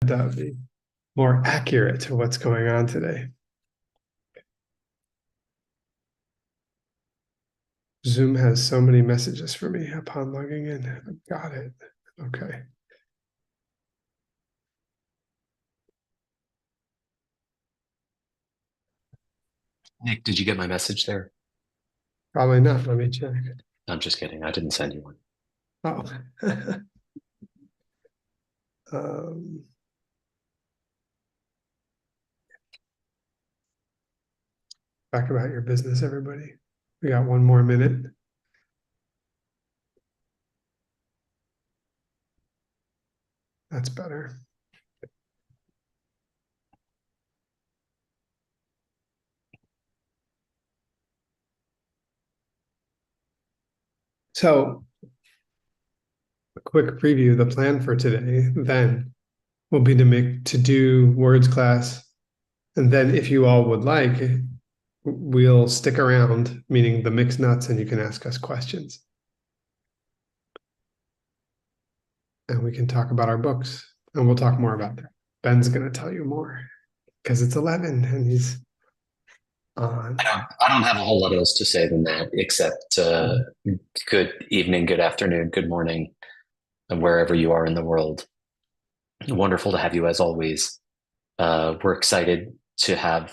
be more accurate to what's going on today. Zoom has so many messages for me upon logging in. Got it. Okay. Nick, did you get my message there? Probably not. Let me check. I'm just kidding. I didn't send you one. Oh. um, Back about your business, everybody. We got one more minute. That's better. So, a quick preview. The plan for today then will be to do words class, and then if you all would like, we'll stick around, meaning the mixed nuts, and you can ask us questions, and we can talk about our books, and we'll talk more about that. Ben's going to tell you more because it's 11 and he's on. I don't have a whole lot else to say than that, except good evening, good afternoon, good morning, and wherever you are in the world. Wonderful to have you as always. We're excited to have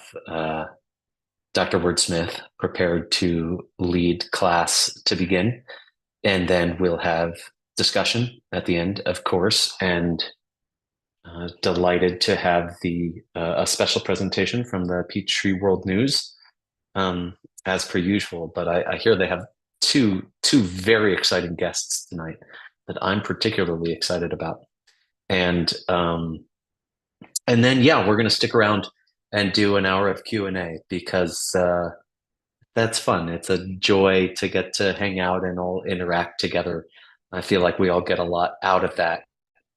Dr. Wordsmith prepared to lead class to begin, and then we'll have discussion at the end, of course, and delighted to have a special presentation from the Peachtree World News, as per usual. But I hear they have two very exciting guests tonight that I'm particularly excited about, and then yeah, we're going to stick around and do an hour of Q&A because that's fun. It's a joy to get to hang out and all interact together. I feel like we all get a lot out of that.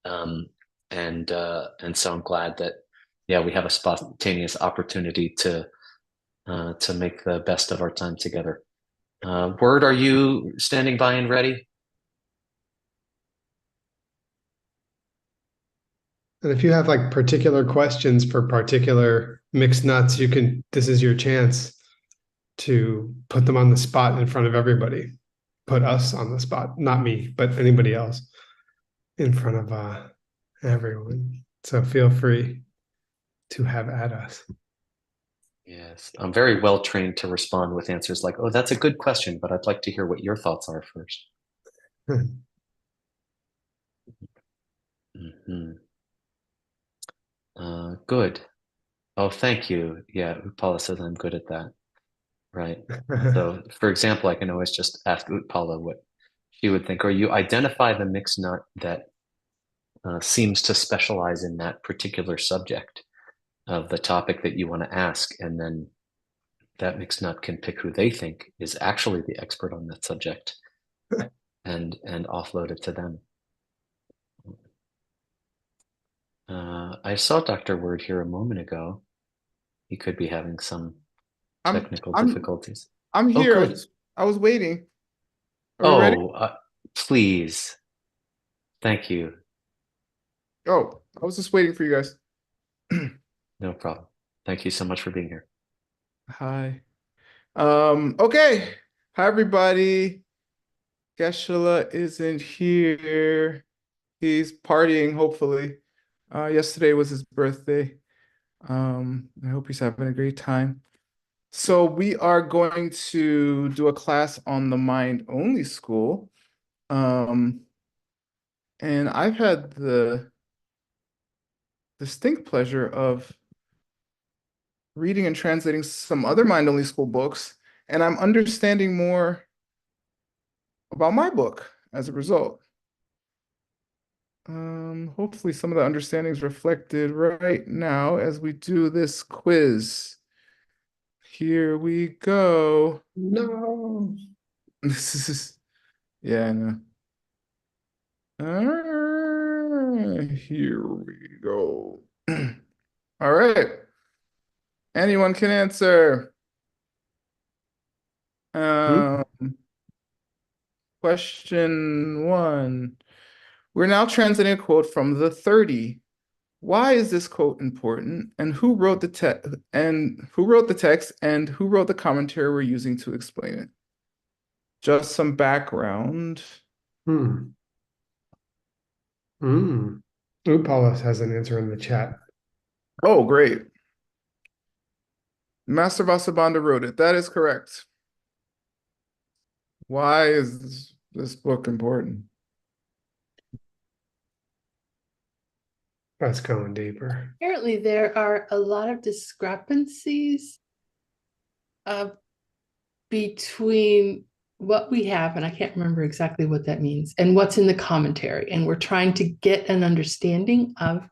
Um, and so I'm glad that yeah, we have a spontaneous opportunity to make the best of our time together. Word, are you standing by and ready? And if you have like particular questions for particular mixed nuts, this is your chance to put them on the spot in front of everybody. Put us on the spot, not me, but anybody else in front of everyone. So feel free to have at us. Yes, I'm very well trained to respond with answers like, "Oh, that's a good question, but I'd like to hear what your thoughts are first." Mhm. Good. Oh, thank you. Yeah, Paula says I'm good at that. Right. So, for example, I can always just ask Paula what she would think, or you identify the mixed nut that seems to specialize in that particular subject of the topic that you want to ask, and then that mixed nut can pick who they think is actually the expert on that subject and offload it to them. I saw Dr. Word here a moment ago. He could be having some I'm technical I'm difficulties. I'm Oh, here. good. I was waiting. Are we ready? Oh, please. Thank you. Oh, I was just waiting for you guys. No problem. Thank you so much for being here. Hi. Okay. Hi everybody. Geshe-la isn't here. He's partying, hopefully. Yesterday was his birthday. I hope he's having a great time. So we are going to do a class on the mind-only school. And I've had the distinct pleasure of reading and translating some other mind-only school books, and I'm understanding more about my book as a result. Hopefully some of the understanding is reflected right now as we do this quiz. Here we go. No. This is, yeah, I know. Here we go. All right. Anyone can answer. Hmm? Um, Question one. We're now translating a quote from the 30. Why is this quote important? And who wrote the text? And who wrote the text? And who wrote the commentary we're using to explain it? Just some background. Hmm. Hmm. Ooh, Paulus has an answer in the chat. Oh, great. Master Vasubandhu wrote it. That is correct. Why is this book important? That's going deeper. Apparently, there are a lot of discrepancies between what we have, and I can't remember exactly what that means, and what's in the commentary. And we're trying to get an understanding of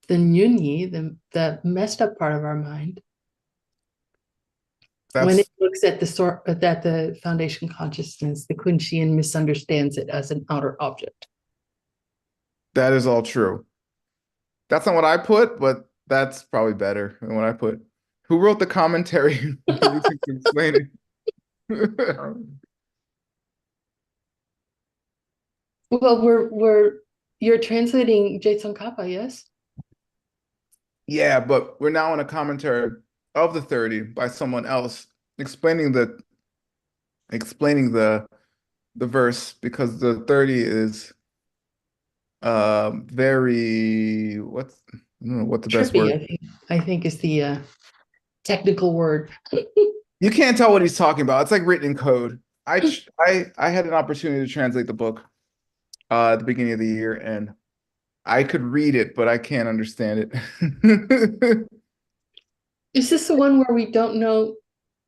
the Nyunyi, the messed up part of our mind, when it looks at the foundation consciousness, the Kunshian misunderstands it as an outer object. That is all true. That's not what I put, but that's probably better than what I put. Who wrote the commentary? You can explain it. Well, you're translating Jason Kappa, yes? Yeah, but we're now in a commentary of the 30 by someone else explaining the verse, because the 30 is very, I don't know what the best word. Trippy, I think is the technical word. You can't tell what he's talking about. It's like written in code. I had an opportunity to translate the book at the beginning of the year, and I could read it, but I can't understand it. Is this the one where we don't know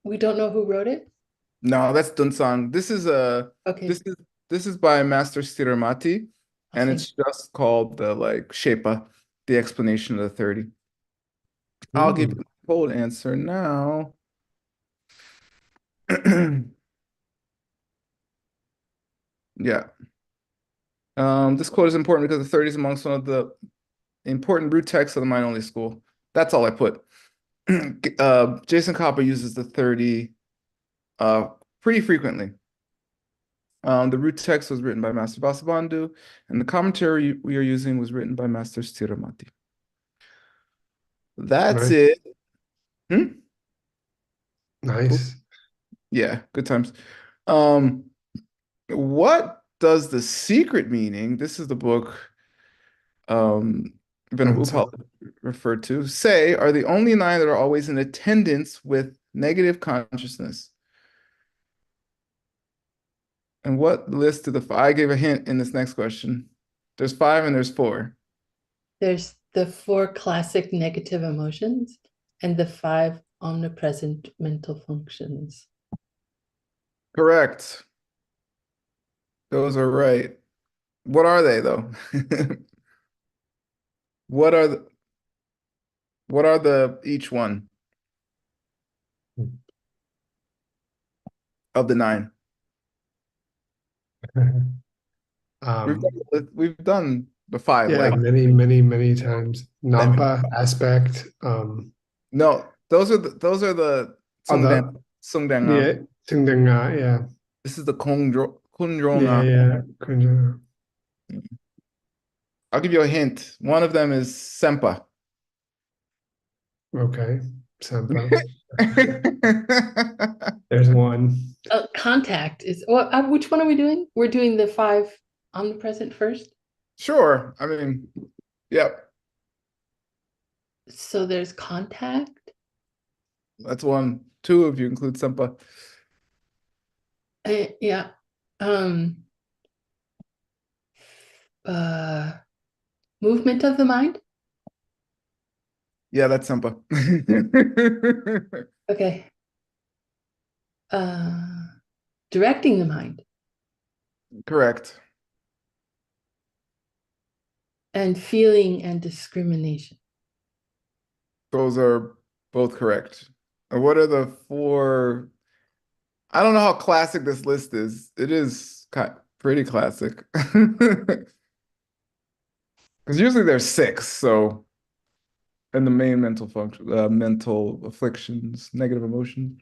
who wrote it? No, that's Dunsang. Okay. This is by Master Stiramati, and Okay. it's just called the Shepa, the explanation of the 30. I'll give you the full answer now. Yeah. This quote is important because the 30 is amongst one of the important root texts of the mind-only school. That's all I put. Jason Copper uses the 30 pretty frequently. The root text was written by Master Vasubandhu, and the commentary we are using was written by Master Stiramati. That's it. Nice. Yeah, good times. What does the secret meaning, this is the book Venerable Upal referred to, say are the only nine that are always in attendance with negative consciousness? And what list to I gave a hint in this next question. There's 5 and there's 4. There's the 4 classic negative emotions and the 5 omnipresent mental functions. Correct. Those are right. What are they though? What are the each one of the 9? We've done the 5. Yeah, many times. Nampa aspect. No, those are the Sungdang. Yeah, Sungdang, yeah. This is the Kunjong. Yeah. Kunjong. I'll give you a hint. One of them is Sempa. Okay, Sampa. There's one. Contact is which one are we doing? We're doing the 5 omnipresent first. Sure. I mean, yep. So there's contact. That's 1. 2 if you include Sempa. Yeah. Movement of the mind. Yeah, that's Sempa. Okay. Directing the mind. Correct. And feeling and discrimination. Those are both correct. And what are the 4? I don't know how classic this list is. It is pretty classic. Because usually there's 6, so. And the main mental function, mental afflictions, negative emotions.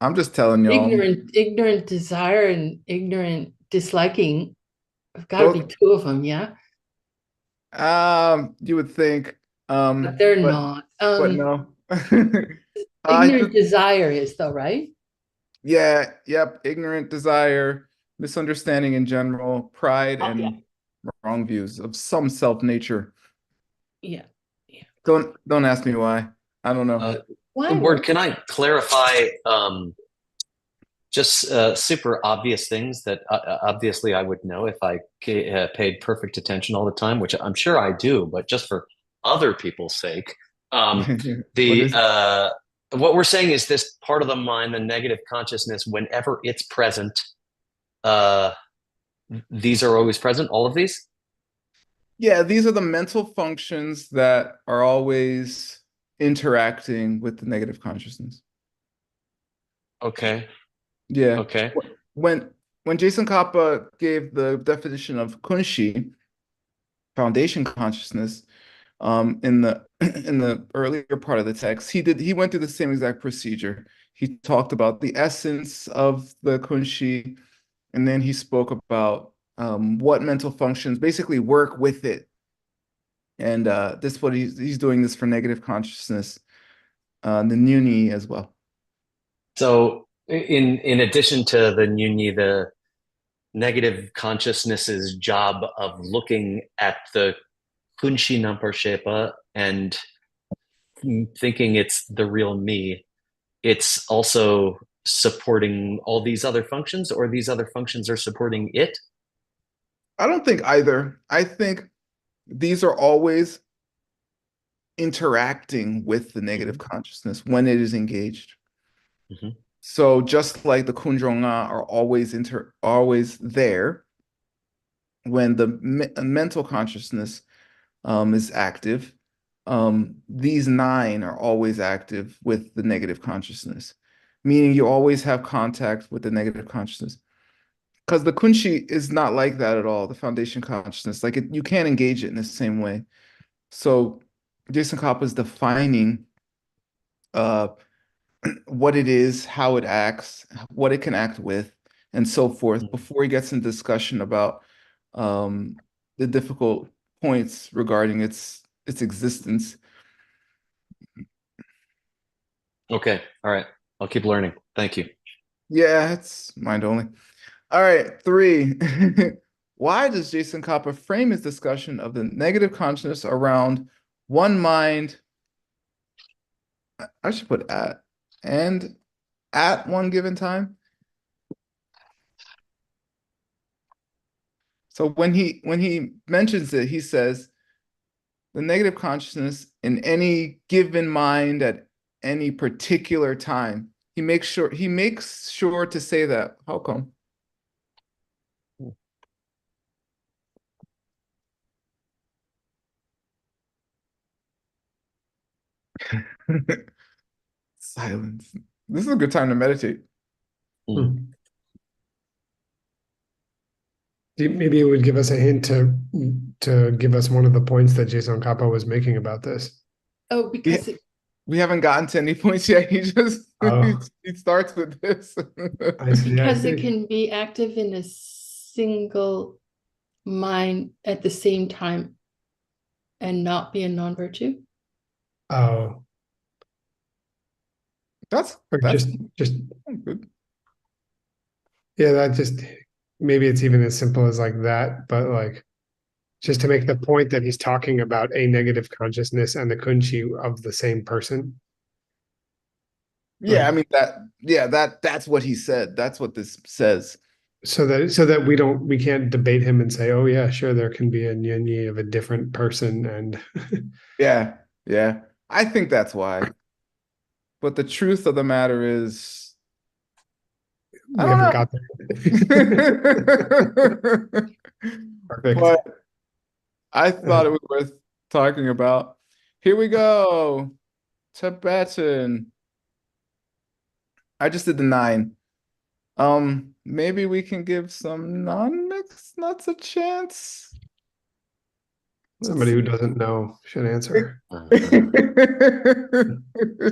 I'm just telling y'all. Ignorant desire and ignorant disliking There's got to be Both, two of them, yeah, you would think, but they're but not. no. Ignorant desire is though, right? Yeah, yep. Ignorant desire, misunderstanding in general, pride, Oh, yeah, and wrong views of some self nature. yeah, yeah. Don't ask me why. I don't know. Uh, Why? Word, can I clarify just super obvious things that obviously I would know if I paid perfect attention all the time, which I'm sure I do, but just for other people's sake, What the is it? what we're saying is this part of the mind, the negative consciousness, whenever it's present, uh, these are always present. All of these. Yeah, these are the mental functions that are always interacting with the negative consciousness. Okay. Yeah. Okay. When when Jason Kappa gave the definition of Kunshi, foundation consciousness, in the in the earlier part of the text, he went through the same exact procedure. He talked about the essence of the Kunshi, and then he spoke about what mental functions basically work with it. And this what he's doing this for negative consciousness, the Nuni as well. So in addition to the Nyunyi, the negative consciousness's job of looking at the Kunshi Nampar Shepa and thinking it's the real me, it's also supporting all these other functions, or these other functions are supporting it. I don't think either. I think these are always interacting with the negative Mhm, consciousness when it is engaged. mhm. So just like the Kunjonga are always there when the mental consciousness is active, these nine are always active with the negative consciousness, meaning you always have contact with the negative consciousness. Because the Kunshi is not like that at all, the foundation consciousness. Like you can't engage it in the same way. So Jason Kappa is defining uh, what it is, how it acts, what it can act with, and so forth before he gets into discussion about um, the difficult points regarding its existence. Okay. All right. I'll keep learning. Thank you. Yeah, it's mind only. All right, three. Why does Jason Kappa frame his discussion of the negative consciousness around one mind? I should put and at one given time. So when he mentions it, he says the negative consciousness in any given mind at any particular time. He makes sure to say that. How come? Silence. This is a good time to meditate. Mm. Hmm. Maybe it would give us a hint to give us one of the points that Jason Kappa was making about this. Oh, We, because we haven't gotten to any points yet. He just Oh, he starts with this. I see. I because it see. can be active in a single mind at the same time and not be a non-virtue. Oh, That's or that's just good. yeah. That just maybe it's even as simple as like that, but like just to make the point that he's talking about a negative consciousness and the kunchi of the same person. Yeah, I Like mean that's what he said. That's what this says. so that we can't debate him and say, oh yeah, sure, there can be a nyanyi of a different person, and Yeah, yeah. I think that's why. But the truth of the matter is, I we haven't don't got there. know. Perfect. But I thought it was worth talking about. Here we go. Tibetan. I just did the nine. Maybe we can give some non-mixed nuts a chance. Let's Somebody see. who doesn't know should answer.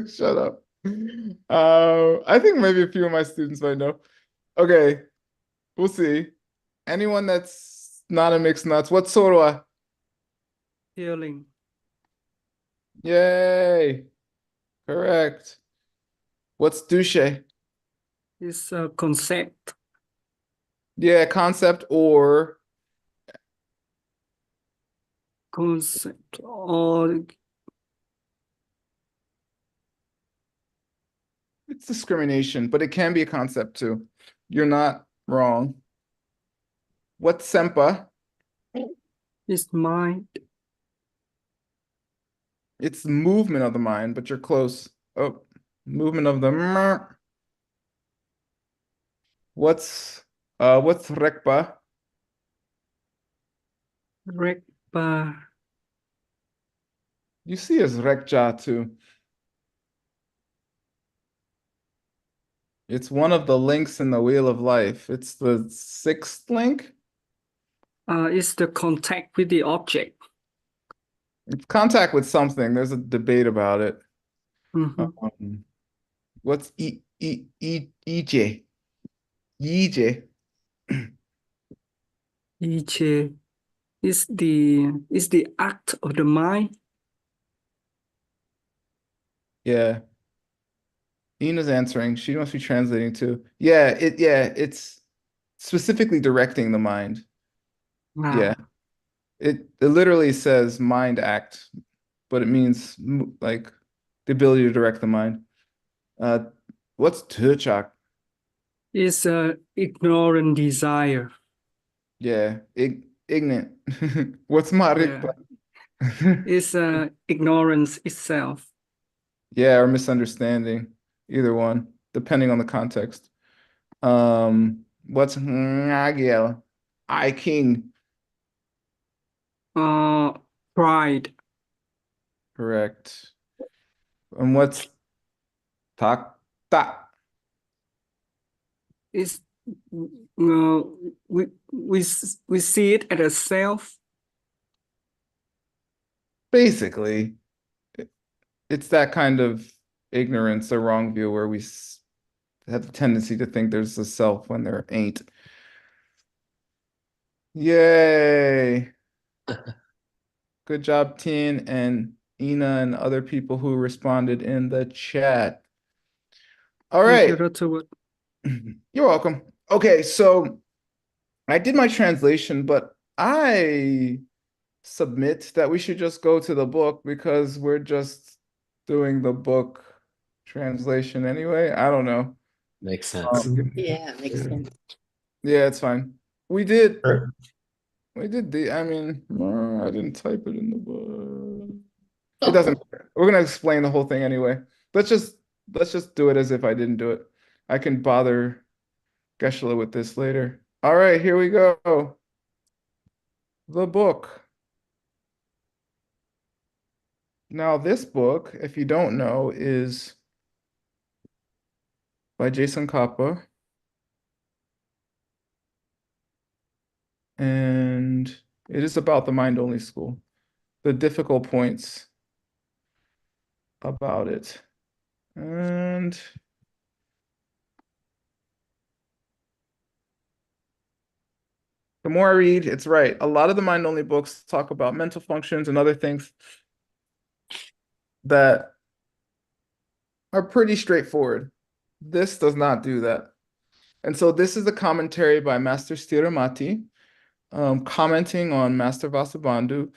Shut up. I think maybe a few of my students might know. Okay, we'll see. Anyone that's not a mixed nuts. What's sorwa? Healing. Yay. Correct. What's douche? It's a concept. Yeah, concept or Concept or it's discrimination, but it can be a concept too. You're not wrong. What's sempa? it's mind. It's movement of the mind, but you're close. Oh, movement of the what's rekpa? Rekpa. You see as rekja too. It's one of the links in the wheel of life. It's the sixth link. It's the contact with the object. It's contact with something. There's a debate about it. Mhm. What's EJ? EJ. Ichi is the act of the mind. Yeah. Ina's answering. She must be translating too. It's specifically directing the mind. Yeah. It literally says mind act, but it means like the ability to direct the mind. What's tuchak? It's a ignorant desire. Yeah, ignorant. What's marikpa? It's ignorance itself. Yeah, or misunderstanding. Either one, depending on the context. What's ngagiel? I king. Pride. Correct. And what's tak ta? It's we see it as a self. Basically, it's that kind of ignorance, a wrong view where we have the tendency to think there's a self when there ain't. Yay. Good job, Tien and Ina and other people who responded in the chat. All Thank you, right. Dr. Wood. You're welcome. Okay, so I did my translation, but I submit that we should just go to the book because we're just doing the book translation anyway. I don't know. Makes sense. Yeah, makes sense. Yeah, it's fine. We did Sure. I mean, I didn't type it in the book. It doesn't matter. We're gonna explain the whole thing anyway. Let's just do it as if I didn't do it. I can bother Geshe-la with this later. All right, here we go. The book. Now, this book, if you don't know, is by Jason Kappa. And it is about the mind-only school. The difficult points about it. And the more I read, it's right. A lot of the mind-only books talk about mental functions and other things that are pretty straightforward. This does not do that. And so this is a commentary by Master Stiramati, commenting on Master Vasubandhu,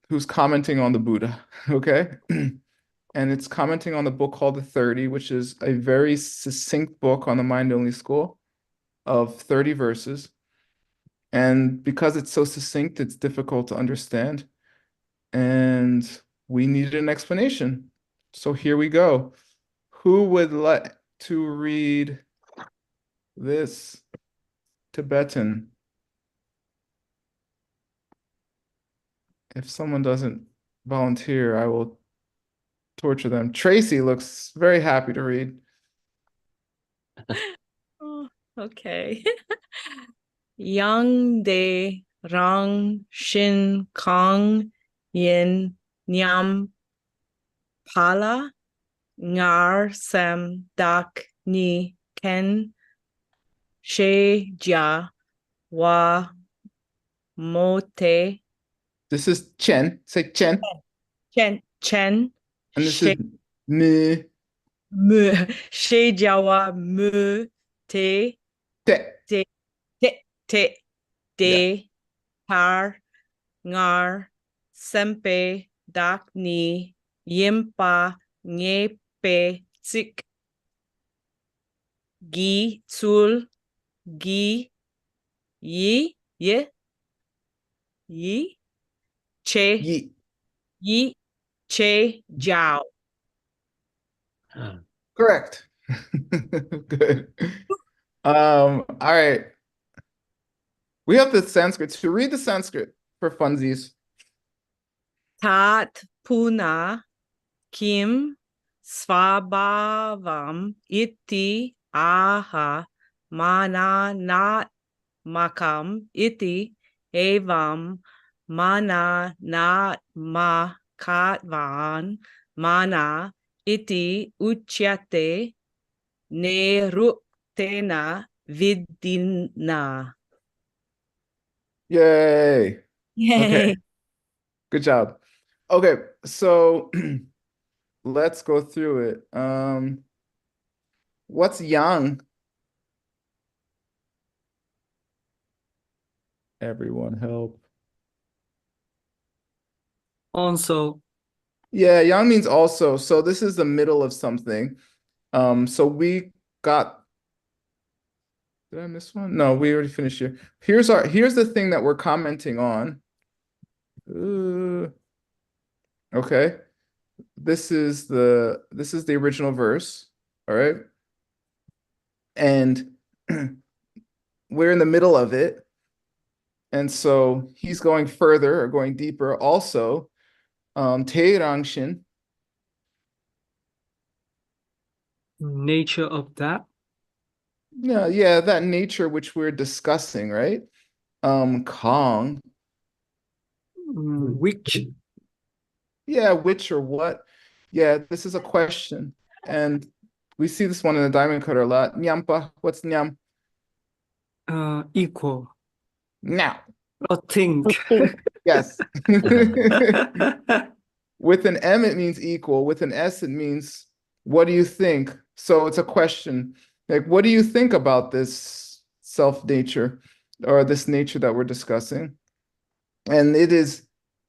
who's commenting on the Buddha, okay? And it's commenting on the book called The 30, which is a very succinct book on the mind-only school of 30 verses. And because it's so succinct, it's difficult to understand. And we needed an explanation. So here we go. Who would like to read this Tibetan? If someone doesn't volunteer, I will torture them. Tracy looks very happy to read. Oh, okay. Yang De Rang Shin Kong Yin Nyam Pala Ngar Sam Dak Ni Ken She Jia Wa mote, This is Chen. Say Chen. chen, And this is me. she Jawa, mu, te, Te. te, Yeah. de, tar, ngar, sempe, dak, ni, yimpa, ngepe, sik, gi, sul, gi, yi, yi, che, Yi. yi, che, jiao. Correct. Good. All right. We have the Sanskrit. To read the Sanskrit for funsies. Tat, puna, kim, svabhavam, iti, aha, mana, nat, makam, iti, evam, mana, nat, ma, katvan, mana, iti, uchyate, neruktena, vidina. Yay. Okay. Yay. Good job. Okay, so let's go through it. What's yang? Everyone help. Also, Yeah, yang means also. So this is the middle of something. So we got. Did I miss one? No, we already finished here. Here's the thing that we're commenting on. Okay. This is the original verse. All right. And we're in the middle of it. And so he's going further or going deeper. Also, Teirangshin. nature of that. Yeah, that nature which we're discussing, right? Kong. Which Yeah, which or what? Yeah, this is a question. And we see this one in the diamond cutter a lot. Nyampa, what's nyam? equal. Now. Or think. Yes. With an M, it means equal. With an S, it means what do you think? So it's a question. Like, what do you think about this self-nature or this nature that we're discussing? And it is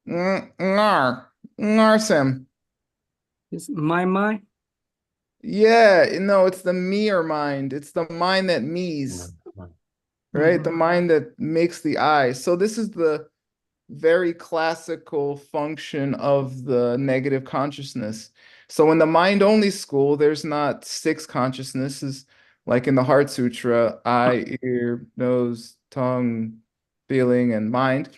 ngarsem. Is my Yeah, no, it's the me or mind. It's the mind that me's, right? The mind that makes the I. So this is the very classical function of the negative consciousness. So in the mind-only school, there's not 6 consciousnesses like in the Heart Sutra, eye, ear, nose, tongue, feeling, and mind.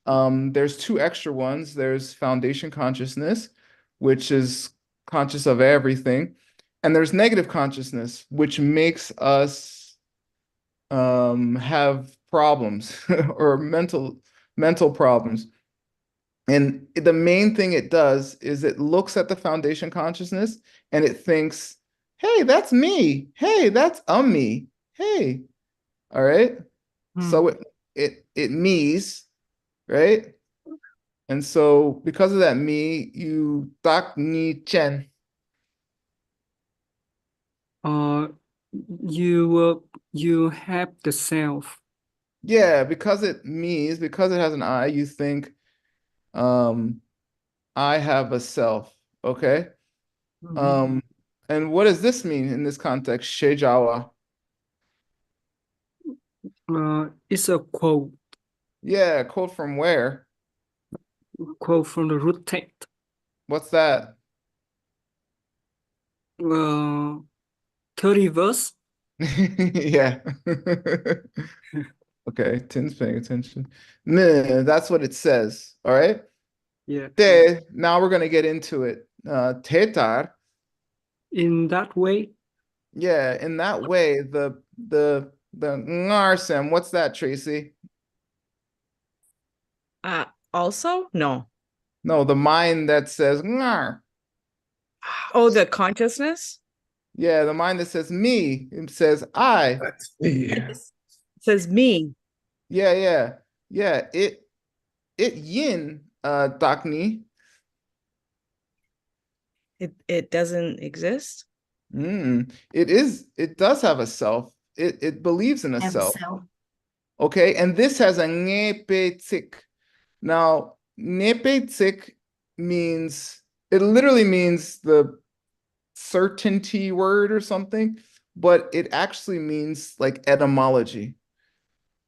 There's 2 extra ones. There's foundation consciousness, which is conscious of everything. And there's negative consciousness, which makes us have problems or mental problems. And the main thing it does is it looks at the foundation consciousness and it thinks, hey, that's me. Hey, that's a me. Hey, all right. So it me's, right? And so because of that me, you tak ni chen. You have the self. Yeah, because it me's, because it has an I, you think I have a self. Okay. And what does this mean in this context? Shejawa. It's a quote Yeah, quote from where? from the root text. What's that? 30 verse. Yeah. Okay, Tim's paying attention. Nah, that's what it says. All right. Yeah. Now we're gonna get into it. Tetar. In that way, Yeah, in that way, the ngarsem. What's that, Tracy? Also, no. No, the mind that says ngar. Oh, the consciousness? Yeah, the mind that says me. It says I. That's me. It says me. Yeah. Yeah, it yin, Dakni. It doesn't exist. It does have a self. It believes in a Have a self. self. Okay, and this has a ngepe-tik. Now, ngepe-tik means, it literally means the certainty word or something, but it actually means like etymology.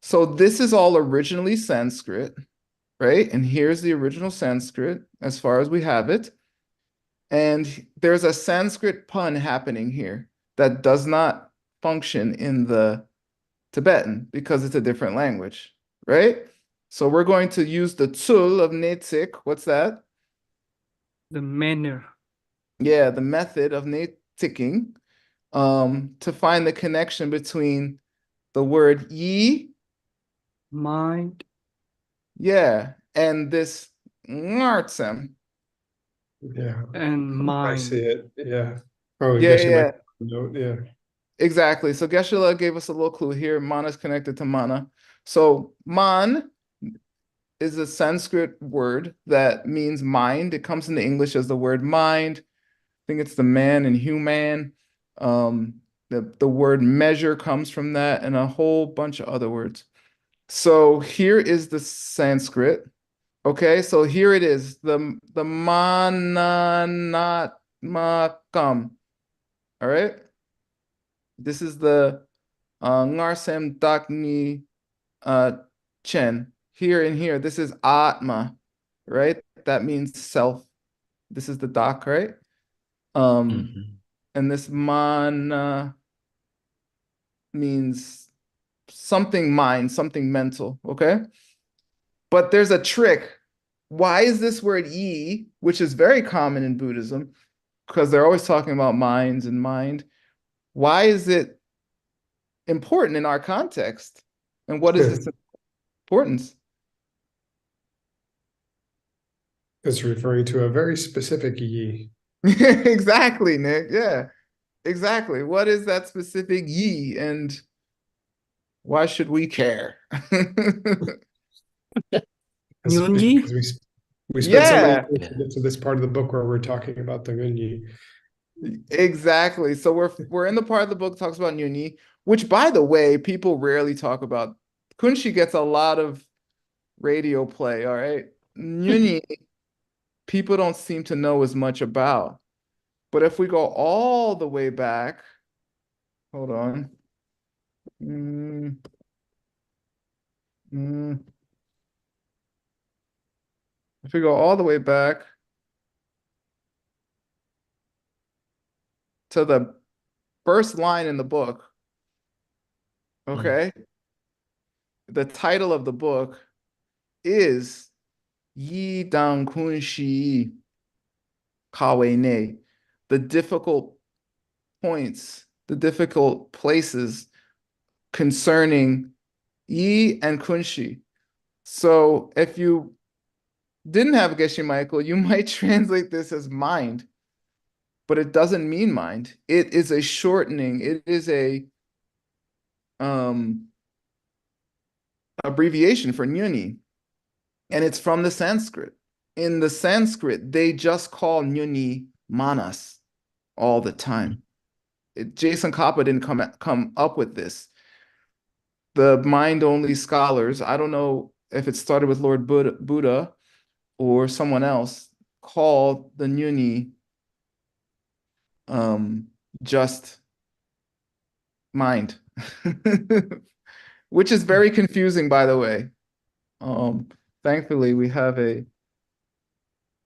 So this is all originally Sanskrit, right? And here's the original Sanskrit as far as we have it. And there's a Sanskrit pun happening here that does not function in the Tibetan because it's a different language, right? So we're going to use the tsul of Netik. What's that? The manner. Yeah, the method of Neticking, to find the connection between the word yi, Mind. yeah, and this ngartsem. Yeah, And I see mind. it. Yeah. Oh, I Yeah, guess you might yeah, note. Yeah. exactly. So Geshe-la gave us a little clue here. Mana is connected to mana. So man is a Sanskrit word that means mind. It comes into English as the word mind. I think it's the man and human. The word measure comes from that and a whole bunch of other words. So here is the Sanskrit. Okay, so here it is. The mananatmakam. All right. This is the ngarsem dakni chen. Here and here. This is atma, right? That means self. This is the dak, right? Mhm. And this mana means something mind, something mental, okay? But there's a trick. Why is this word yi, which is very common in Buddhism, because they're always talking about minds and mind, why is it important in our context? And what is its importance? It's referring to a very specific yi. Exactly, Nick. Yeah, exactly. What is that specific yi, and why should we care? Nyunyi? Because we spent so many Yeah, years Yeah. to get to this part of the book where we're talking about the Gunyi. exactly. So we're in the part of the book that talks about Nyuni, which by the way, people rarely talk about. Kunshi gets a lot of radio play, all right? Nyuni, people don't seem to know as much about. But if we go all the way back, hold on. Mm, mm. If we go all the way back to the first line in the book, okay? The title of the book is Yi Dang Kun Shi Kawe Ne, the difficult points, the difficult places concerning Yi and Kunshi. So if you didn't have Geshe Michael, you might translate this as mind, but it doesn't mean mind. It is a shortening. It is a abbreviation for Nyuni, and it's from the Sanskrit. In the Sanskrit, they just call Nyuni manas all the time. Jason Kappa didn't come up with this. The mind-only scholars, I don't know if it started with Lord Buddha or someone else, call the Nyuni just mind, which is very confusing, by the way. Thankfully, we have a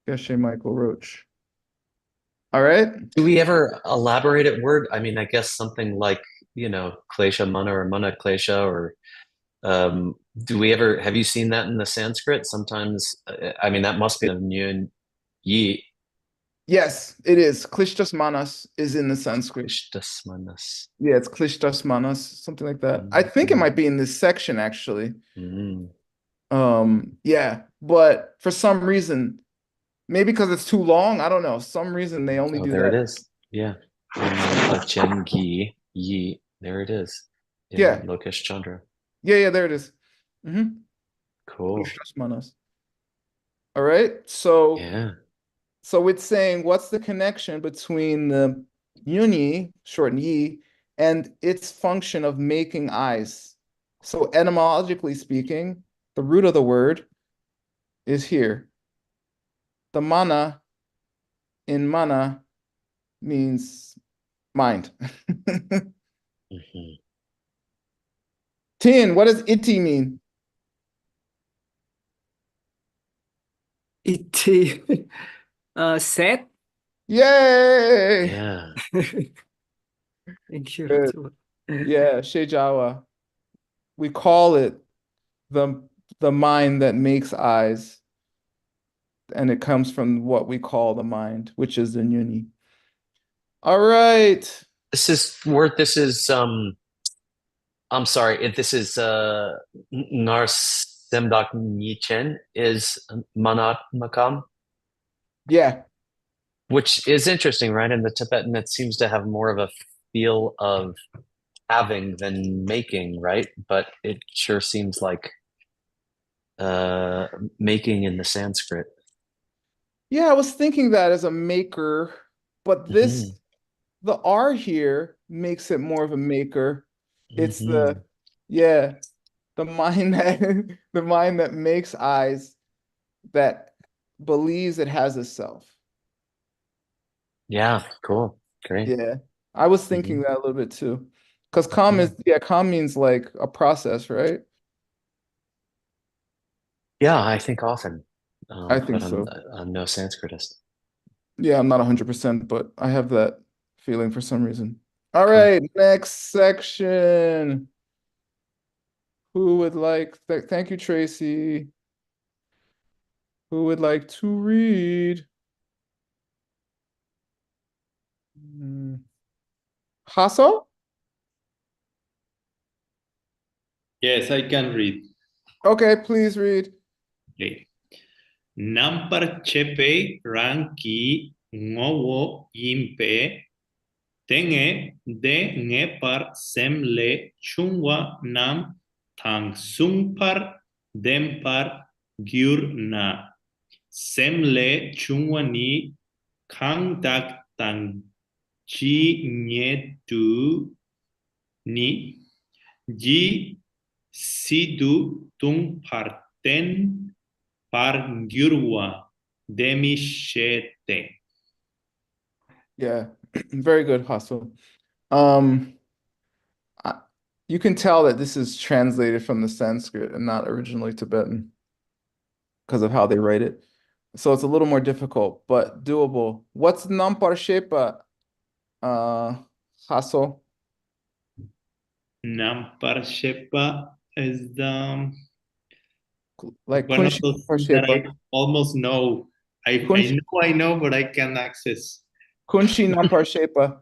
Geshe Michael Roach. All right. Do we ever elaborate at word? I mean, I guess something like, klesha mana or mana klesha, or do we ever, have you seen that in the Sanskrit? Sometimes, I mean, that must be a nyun yi Yes, it is. Klishtas Manas is in the Sanskrit. ishtas manas. Yeah, it's Klishtas Manas, something like that. I think it might be in this section actually. Mm. Yeah, but for some reason, maybe because it's too long, I don't know. Some reason they only Oh, do there it that. is. Yeah. Chen gi yi. There it is in Yeah, Lokesh Chandra. yeah, there it is. Cool. Nuestras manos. All right. So Yeah. it's saying what's the connection between the yunyi, short yi, and its function of making eyes. So etymologically speaking, the root of the word is here. The mana in mana means mind. Mhm. Tin, what does iti mean? It set. Yay! Yeah. Thank you. Good. Yeah, Shejawa. We call it the mind that makes eyes, and it comes from what we call the mind, which is the Nyuni. All right. This is I'm sorry, if this is Narsimdak Nichen is Manat Makam, Yeah. which is interesting, right? In the Tibetan, it seems to have more of a feel of having than making, right? But it sure seems like uh making in the Sanskrit. Yeah, I was thinking that as a maker, but Hmm. the R here makes it more of a maker. It's Hmm. yeah, the mind that the mind that makes eyes, that believes it has a self. Yeah, cool. Great. Yeah. I was Hmm. thinking that a little bit too. Because calm is, yeah, calm means like a process, right? Yeah, I think often. I think But so. I'm no Sanskritist. Yeah, I'm not 100%, but I have that feeling for some reason. All Cool. right, next section. Who would like, thank you, Tracy. Who would like to read? Hasso? Yes, I can read. Okay, please read. Okay. Nampar chepe ranki ngowo yimpe tenge de ngepar semle chungwa nam tang sungpar dempar gyurna semle chungwa ni kang dak tang chi nyetu ni ji sidu tung parten par gyurwa demishete. Yeah, very good, Hasso. Um, I, you can tell that this is translated from the Sanskrit and not originally Tibetan because of how they write it. So it's a little more difficult, but doable. What's Nampar Shepa, Hasso? Nampar Shepa is Like one of Kunshi those Nampar things that Shepa. I almost know. Kunshi, I know, but I can't access. Kunshi Nampar Shepa.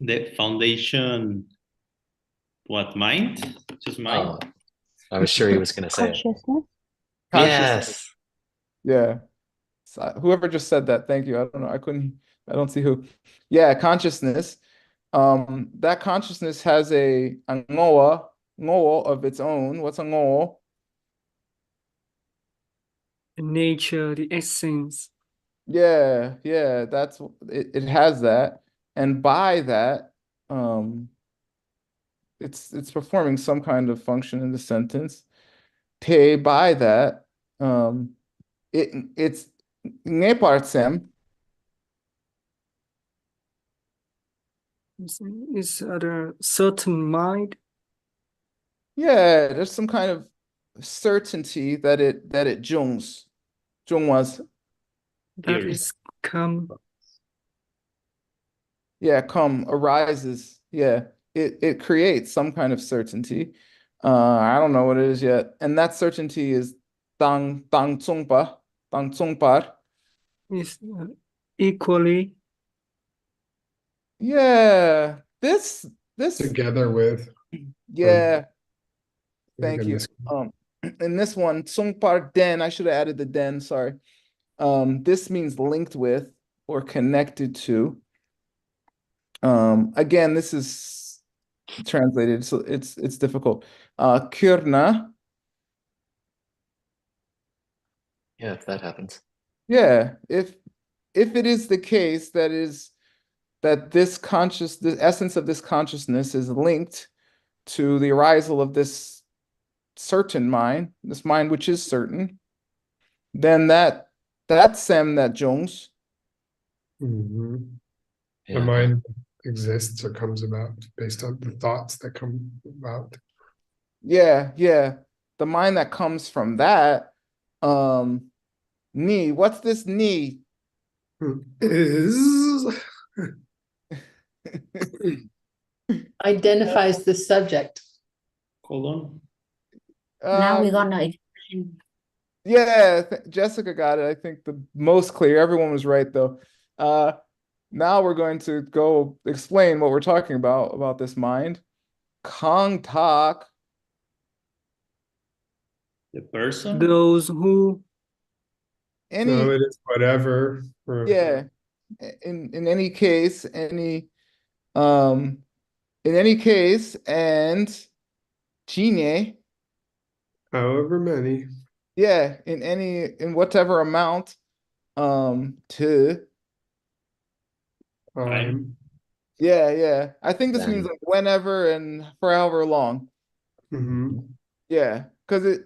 The foundation, what, mind? Just mind? Oh, I was sure he was going to say it. Consciousness. Consciousness. Yes. Yeah. So, whoever just said that, thank you. I don't know. I don't see who. Yeah, consciousness. That consciousness has a ngoa of its own. What's a ngoa? Nature, the essence. Yeah, that's it has that. And by that, um, it's performing some kind of function in the sentence. Te by that, it's ngepartsem. Is there certain mind Yeah, there's some kind of certainty that it Jung was. that Ears. is come? Yeah, come arises. Yeah, it creates some kind of certainty. I don't know what it is yet, and that certainty is tang zongpar. Is equally Yeah, this Together with, or yeah. I think I Thank you. missed. In this one, zongpar den. I should have added the den. Sorry. This means linked with or connected to. Again, this is translated, so it's difficult. Kirna, Yeah, if that happens. Yeah, if it is the case that the essence of this consciousness is linked to the arisal of this certain mind, this mind which is certain, then that sem that Jones. Mhm. The Yeah. mind exists or comes about based on the thoughts that come about. Yeah, yeah. The mind that comes from that, ni. What's this ni? Is Identifies the subject. Colon. Now we're Um, gonna explain. yeah, Jessica got it. I think the most clear. Everyone was right though. Now we're going to go explain what we're talking about this mind. Kang Tak. The person. Those who no, Any, it is whatever. yeah. In any case, um in any case, and Genie, However many. yeah, in whatever amount, to, Time. yeah. I think this Then. means like whenever and for however long. Mhm. Yeah, because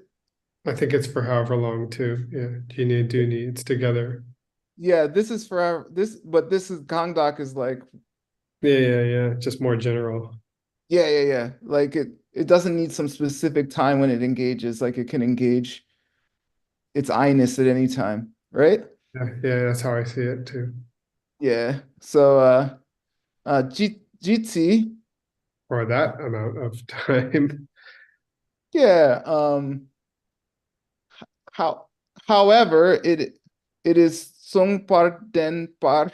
I think it's for however long too. Yeah, Genie do needs together. yeah, this is forever. But this is Gangdak is like, Yeah. Just more general. yeah. Like it doesn't need some specific time when it engages. Like it can engage its I-ness at any time, right? Yeah, that's how I see it too. Yeah. So Jitsi, Or that amount of time. yeah. How however it is sung par den par.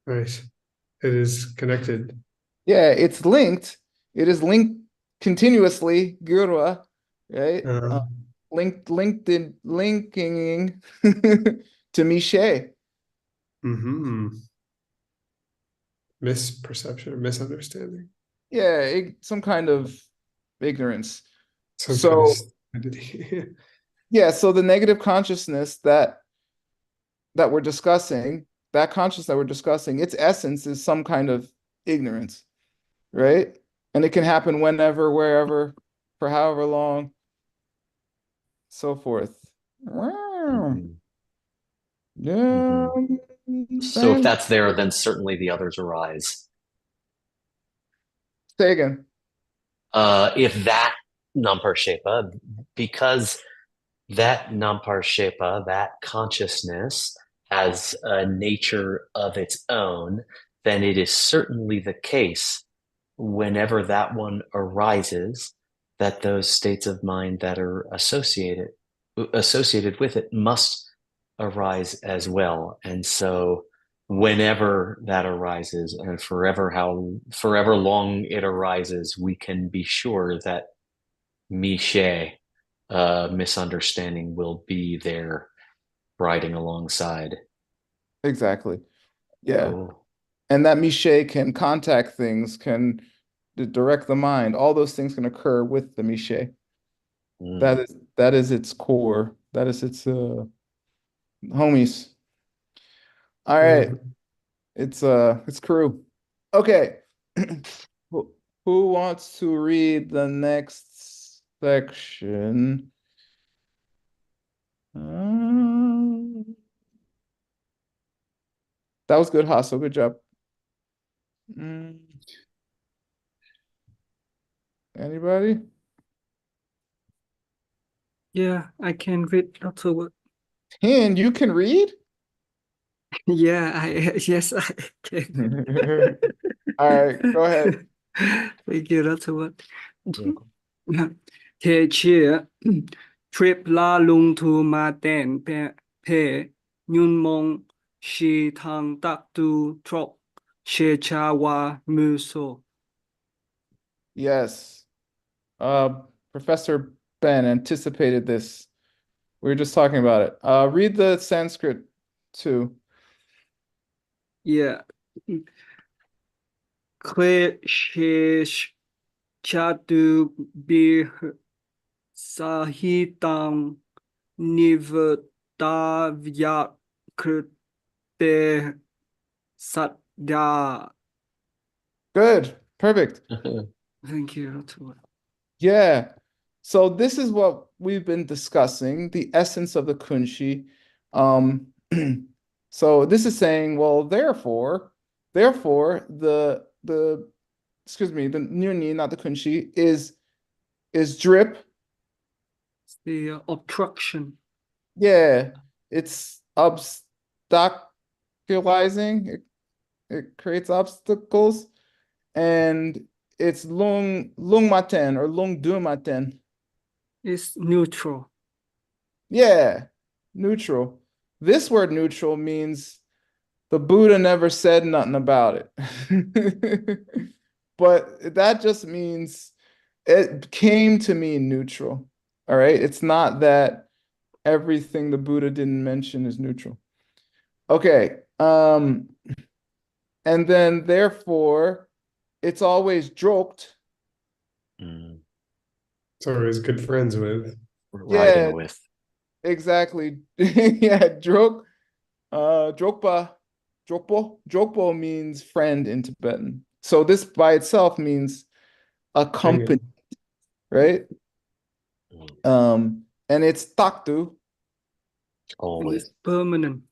Nice. It is connected. Yeah, it's linked. It is linked continuously, Gurwa, right? Linking to Miche. Mhm. Misperception or misunderstanding. Yeah, some kind of ignorance. Some kind of So stupidity. yeah, so the negative consciousness that we're discussing, that consciousness that we're discussing, its essence is some kind of ignorance, right? And it can happen whenever, wherever, for however long, so forth. Wow. Mhm. Yeah. So if Same. that's there, then certainly the others arise. Say again. If that Namparshepa, because that Namparshepa, that consciousness, has a nature of its own, then it is certainly the case whenever that one arises that those states of mind that are associated with it must arise as well. And so whenever that arises and forever long it arises, we can be sure that Miche, misunderstanding, will be there riding alongside. Exactly. Yeah. Oh. And that Miche can contact things, can direct the mind. All those things can occur with the Miche. Mm. That is its core. That is its homies. All right. It's crew. Okay. Who wants to read the next section? That was good, Hasso. Good job. Anybody? yeah, I can read also what Tin, you can read? yeah, I yes I can. All right, go ahead. Thank you, that's what. Yeah. เทเชีย trip la lung tu ma ten pe nyun mong shi thang tak tu trop she cha wa mu so. Yes. Professor Ben anticipated this. We were just talking about it. Read the Sanskrit too. Yeah. Kwe she cha tu bir sahitang Nivtavya krite satya. Good. Perfect. Thank you. Yeah. So this is what we've been discussing, the essence of the kunshi. So this is saying, well, therefore, the excuse me, the nyuni, not the kunshi, is drip. It's the obstruction. Yeah, it's obstaculizing. It creates obstacles, and it's lung maten or lung du maten. It's neutral. Yeah, neutral. This word neutral means the Buddha never said nothing about it. But that just means it came to mean neutral. All right. It's not that everything the Buddha didn't mention is neutral. Okay. And then therefore it's always joked. So he's good friends with. Riding Yeah, with. exactly. Yeah, jokpo means friend in Tibetan. So this by itself means accompany, right? And it's taktu. Always. It's permanent.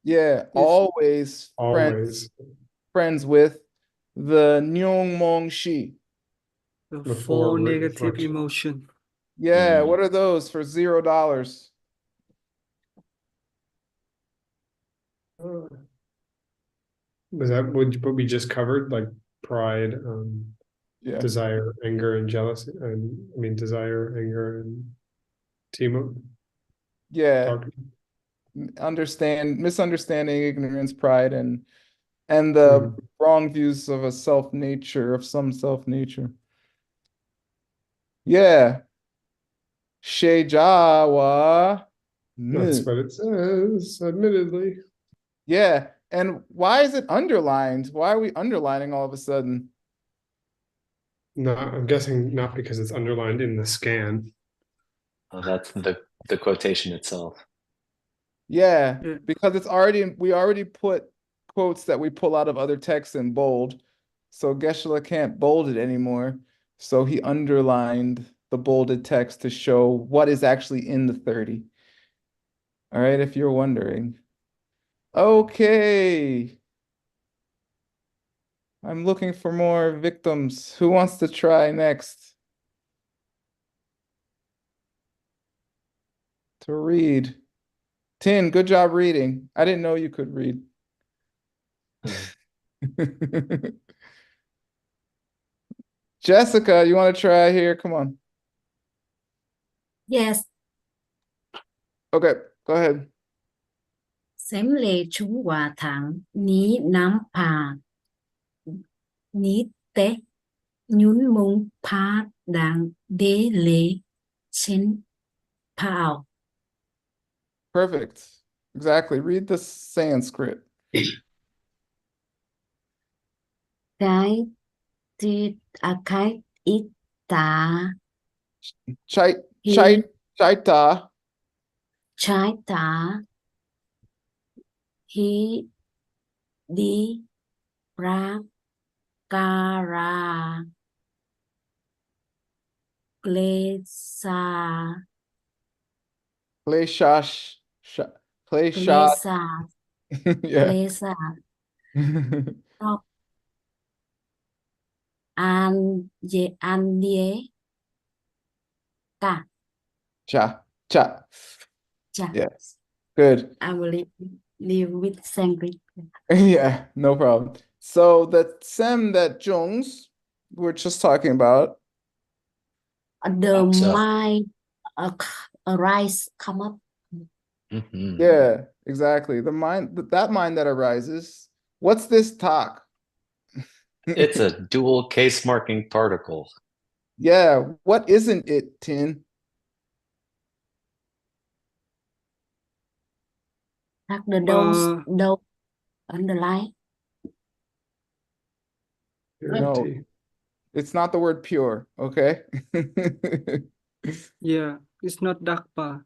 Yeah, always friends with the Nyongmong Shi. The four negative emotion. Yeah, what are those for $0? Was that what we just covered? Like pride, Yeah. desire, anger, and jealousy. And I mean, desire, anger, and Timo. Yeah. Misunderstanding, ignorance, pride, and the wrong views of some self-nature. Yeah. Shejawa. That's what it says, admittedly. Yeah. And why is it underlined? Why are we underlining all of a sudden? No, I'm guessing not because it's underlined in the scan. Oh, that's the quotation itself. Yeah, because we already put quotes that we pull out of other texts in bold. So Geshe-la can't bold it anymore. So he underlined the bolded text to show what is actually in the 30. All right, if you're wondering. Okay. I'm looking for more victims. Who wants to try next? To read. Tin, good job reading. I didn't know you could read. Jessica, you want to try here? Come on. Yes. Okay, go ahead. Sém lệ chúng hòa thẳng ní nám phà ní tế nhún mông phá đàng đế lệ trên phào. Perfect. Exactly. Read the Sanskrit. Cái ít tà Chaita. trái tà hi đi pra cara klesa Kleshash. Kleshat. klesa Yeah. klesa an đế cả Cha. cha. Yes. Good. I will live with Sanskrit. Yeah, no problem. So the Sem that Jungs we're just talking about. The mind arise, come up. Yeah, exactly. The mind, that mind that arises. What's this talk? It's a dual case marking particle. Yeah, what isn't it, Tin? The don't underline. No, it's not the word pure, okay? Yeah, it's not dakpa.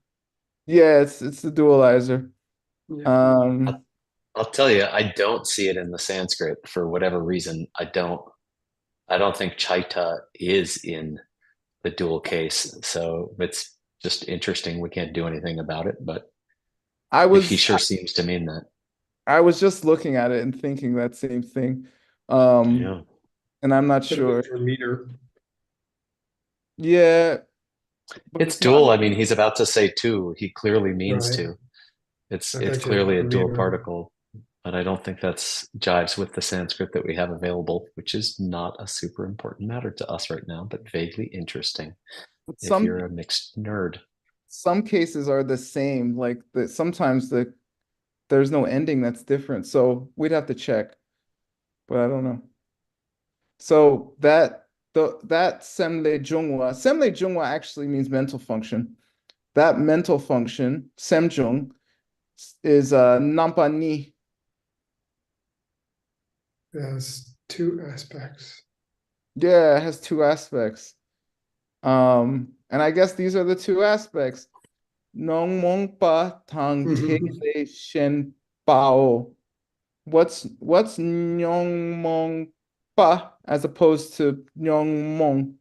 Yeah, it's the dualizer. Yeah. I'll tell you, I don't see it in the Sanskrit for whatever reason. I don't think Chaita is in the dual case. So it's just interesting. We can't do anything about it, but I he was sure seems to mean that. I was just looking at it and thinking that same thing. Yeah. And I'm not Could have been sure. for meter. Yeah, but It's it's not. dual. I mean, he's about to say two. He clearly means Right. to. It's I it's thought you meant clearly a for dual meter. particle, but I don't think that's jives with the Sanskrit that we have available, which is not a super important matter to us right now, but vaguely interesting if Some you're a mixed nerd. some cases are the same. Like sometimes there's no ending that's different. So we'd have to check, but I don't know. So that semle jungwa actually means mental function. That mental function, semjung, is nampa ni. It has two aspects. Yeah, it has two aspects. And I guess these are the two aspects. Nong mong pa tang te Mhm. le shen bao. What's nyong mong pa as opposed to nyong mong?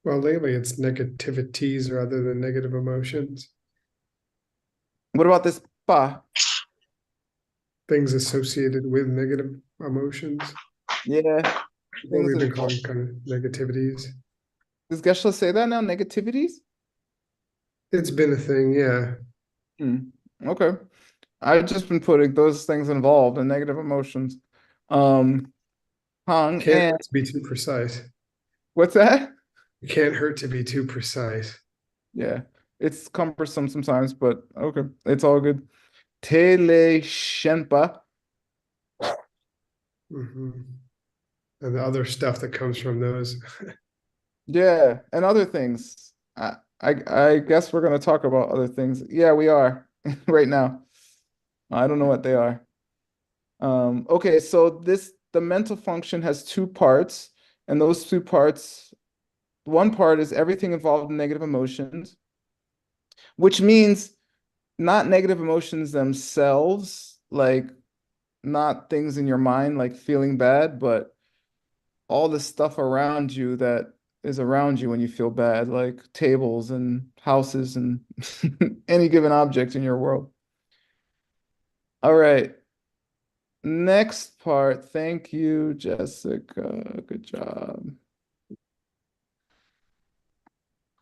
Well, lately it's negativities rather than negative emotions. What about this pa? Things associated with negative emotions. Yeah, What things we've been involved. calling kind of negativities. Does Geshe say that now? Negativities? It's been a thing, yeah. Okay. I've just been putting those things involved in negative emotions. Hang Can't and hurt to be too precise. what's that? It can't hurt to be too precise. Yeah, it's cumbersome sometimes, but okay, it's all good. Tele Shenpa. Hmm. And the other stuff that comes from those. Yeah, and other things. I guess we're gonna talk about other things. Yeah, we are right now. I don't know what they are. Okay, so the mental function has two parts, and those two parts, one part is everything involved in negative emotions, which means not negative emotions themselves, like not things in your mind like feeling bad, but all the stuff around you that is around you when you feel bad, like tables and houses and any given object in your world. All right. Next part. Thank you, Jessica. Good job.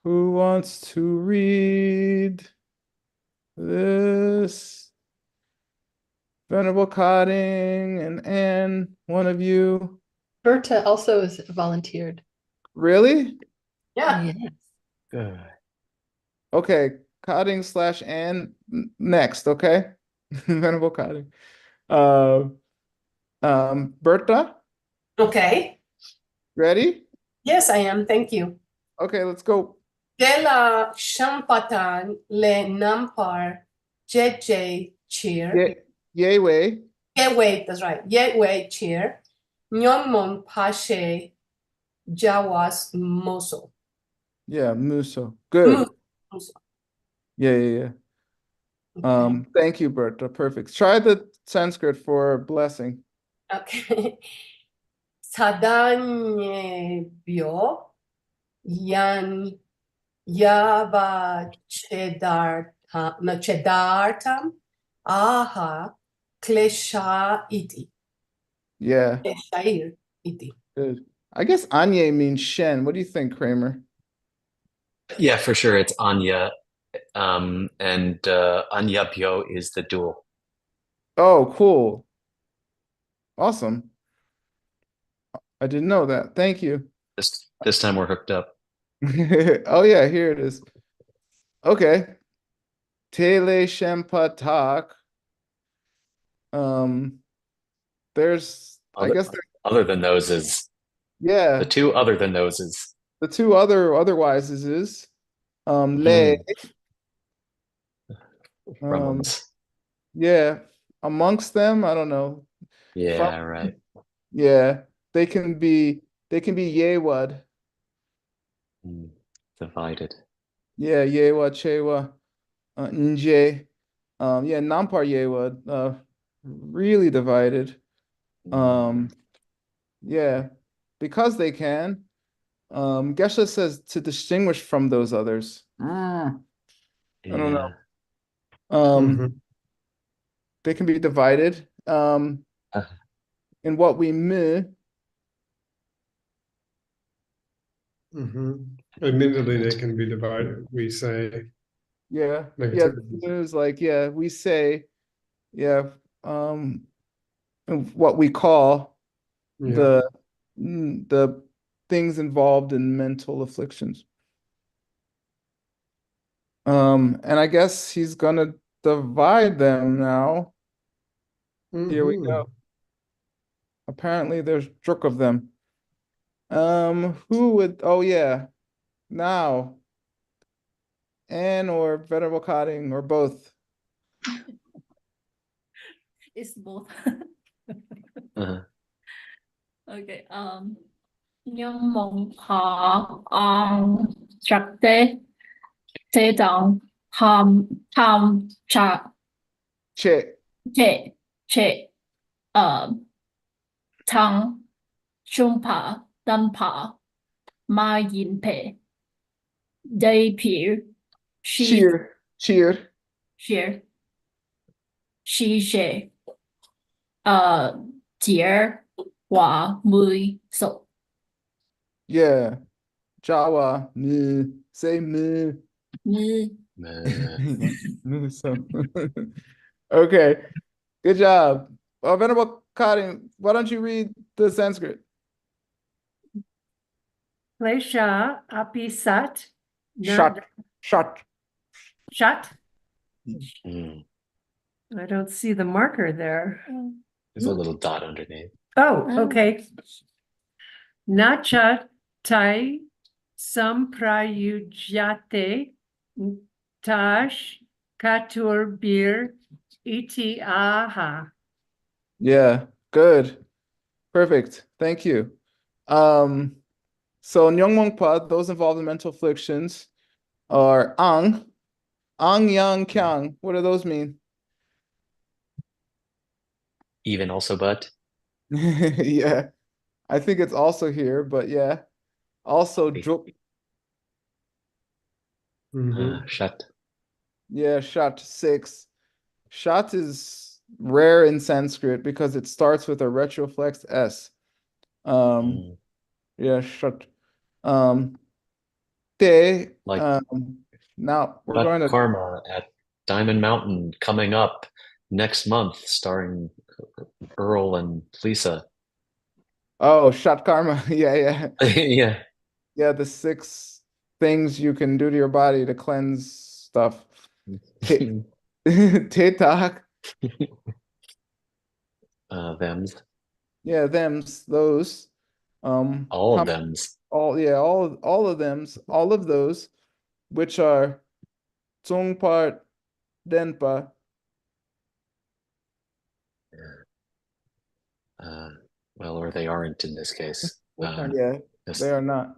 Who wants to read this? Venerable Cotting and Anne, one of you. Berta also is volunteered. Really? Yes. Good. Okay, Cotting slash Anne next, okay? Venerable Cotting. Uh, Berta, Okay. ready? Yes, I am. Thank you. Okay, let's go. Dela Shampatan le Nampar JJ Cheer. Yay way. Yeah, wait, that's right. Yeah, wait, cheer. Nyomon Pashe Jawas Moso. Yeah, Muso. Good. Muso. Yeah. Okay. Thank you, Berta. Perfect. Try the Sanskrit for blessing. Okay. Sadanye Bio Yan Yava Chedartam Aha Klesha Iti. Yeah, Kleshair Iti. good. I guess Anye means Shen. What do you think, Kramer? Yeah, for sure. It's Anya. And Anya Byo is the dual. Oh, cool. Awesome. I didn't know that. Thank you. This time we're hooked up. Oh yeah, here it is. Okay. Tele Shempatak. Um, I Other, guess other than those is the yeah, two other than those is the two otherwise is Le, from um, us. yeah, amongst them, I don't know. From Yeah, right. yeah, they can be Yewad. Divided. Yeah, Yewa, Chewa, Nje. Yeah, Nampar Yewa, really divided. Yeah, because they can. Geshe says to distinguish from those others. I don't know. Mhm. They can be divided. In what we Admittedly, they can be divided. We say yeah, negativities. it's like, yeah, we say, yeah, what we call Yeah. the things involved in mental afflictions. And I guess he's gonna divide them now. Here we go. Apparently there's druk of them. Who would, oh yeah, now, Anne or Venerable Cotting or both? It's both. Uh-huh. Okay. Nhưng mong họ trắc tế tế đẳng tham trà Che. chế chế thăng trung pa đan pa ma yin pe day peer she Cheer. share she she dear wa mui so Yeah. Jawa. Say mu. So. Okay. Good job. Venerable Cotting, why don't you read the Sanskrit? Klesha api sat. Shut. Shut. Mm. I don't see the marker there. There's a little dot underneath. Oh, okay. Nacha tai samprayujate tash katur bir iti aha. Yeah, good. Perfect. Thank you. So Nyongmongpa, those involved in mental afflictions are Ang, Yang, Kyang. What do those mean? Even, also, but. Yeah, I think it's also here, but yeah. Also druk. Shut. Yeah, shat 6. Shat is rare in Sanskrit because it starts with a retroflex S. Yeah, shat. Te, Like now we're Shut going to Karma at Diamond Mountain coming up next month, starring Earl and Lisa. Oh, Shat Karma. Yeah. Yeah. Yeah, the 6 things you can do to your body to cleanse stuff. Tetak. Thems. Yeah, them's, those. All of them's. All of them's, all of those, which are Zongpart, Denpa. Well, or they aren't in this case. Yeah, they are not.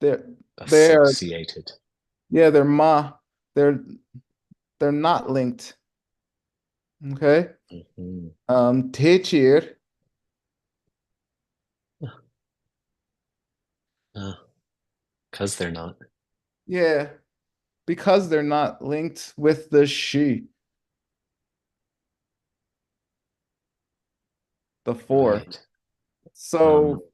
They're associated. Yeah, they're ma. They're not linked. Okay. Techir. Because they're not. Yeah, because they're not linked with the she. The 4. Right. So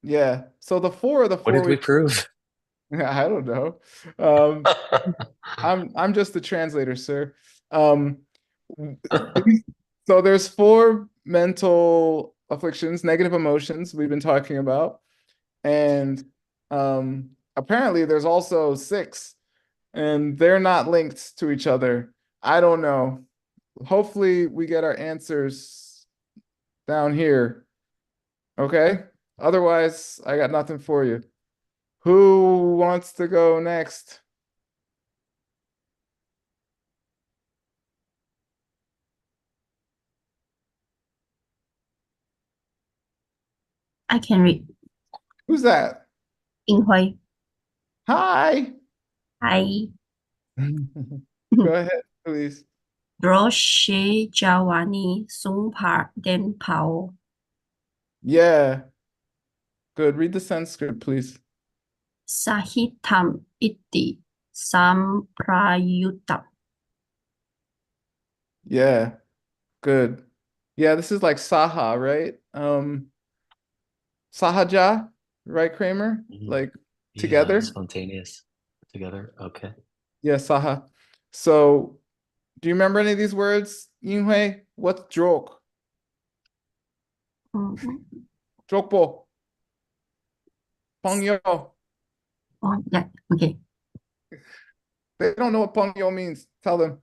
yeah. So the 4 of the 4 What did we prove? I don't know. I'm just the translator, sir. So there's 4 mental afflictions, negative emotions we've been talking about. And apparently there's also 6, and they're not linked to each other. I don't know. Hopefully we get our answers down here. Okay? Otherwise, I got nothing for you. Who wants to go next? I can read. Who's that? Ying Hui. Hi. Hi. Go ahead, please. Droshe Jawani Sungpar Den Pao. Yeah. Good. Read the Sanskrit, please. Sahitam Iti Samprayutam. Yeah. Good. Yeah, this is like Saha, right? Sahaja, right, Kramer? Like together? Spontaneous together. Okay. Yeah, Saha. So do you remember any of these words, Yinghui? What's joke? Jokbo. Pongyo. Oh, yeah. Okay. They don't know what pongyo means. Tell them.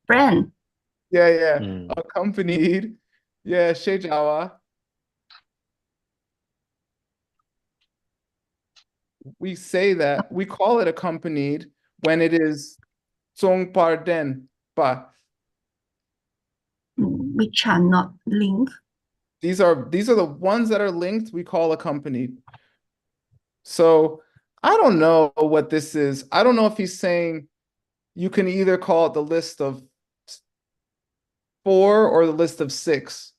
Friend. Yeah. Accompanied. Yeah, Shejawa. We say that, we call it accompanied when it is Zongpar Den Pa. Which are not linked. These are the ones that are linked, we call accompanied. So I don't know what this is. I don't know if he's saying you can either call it the list of 4 or the list of 6,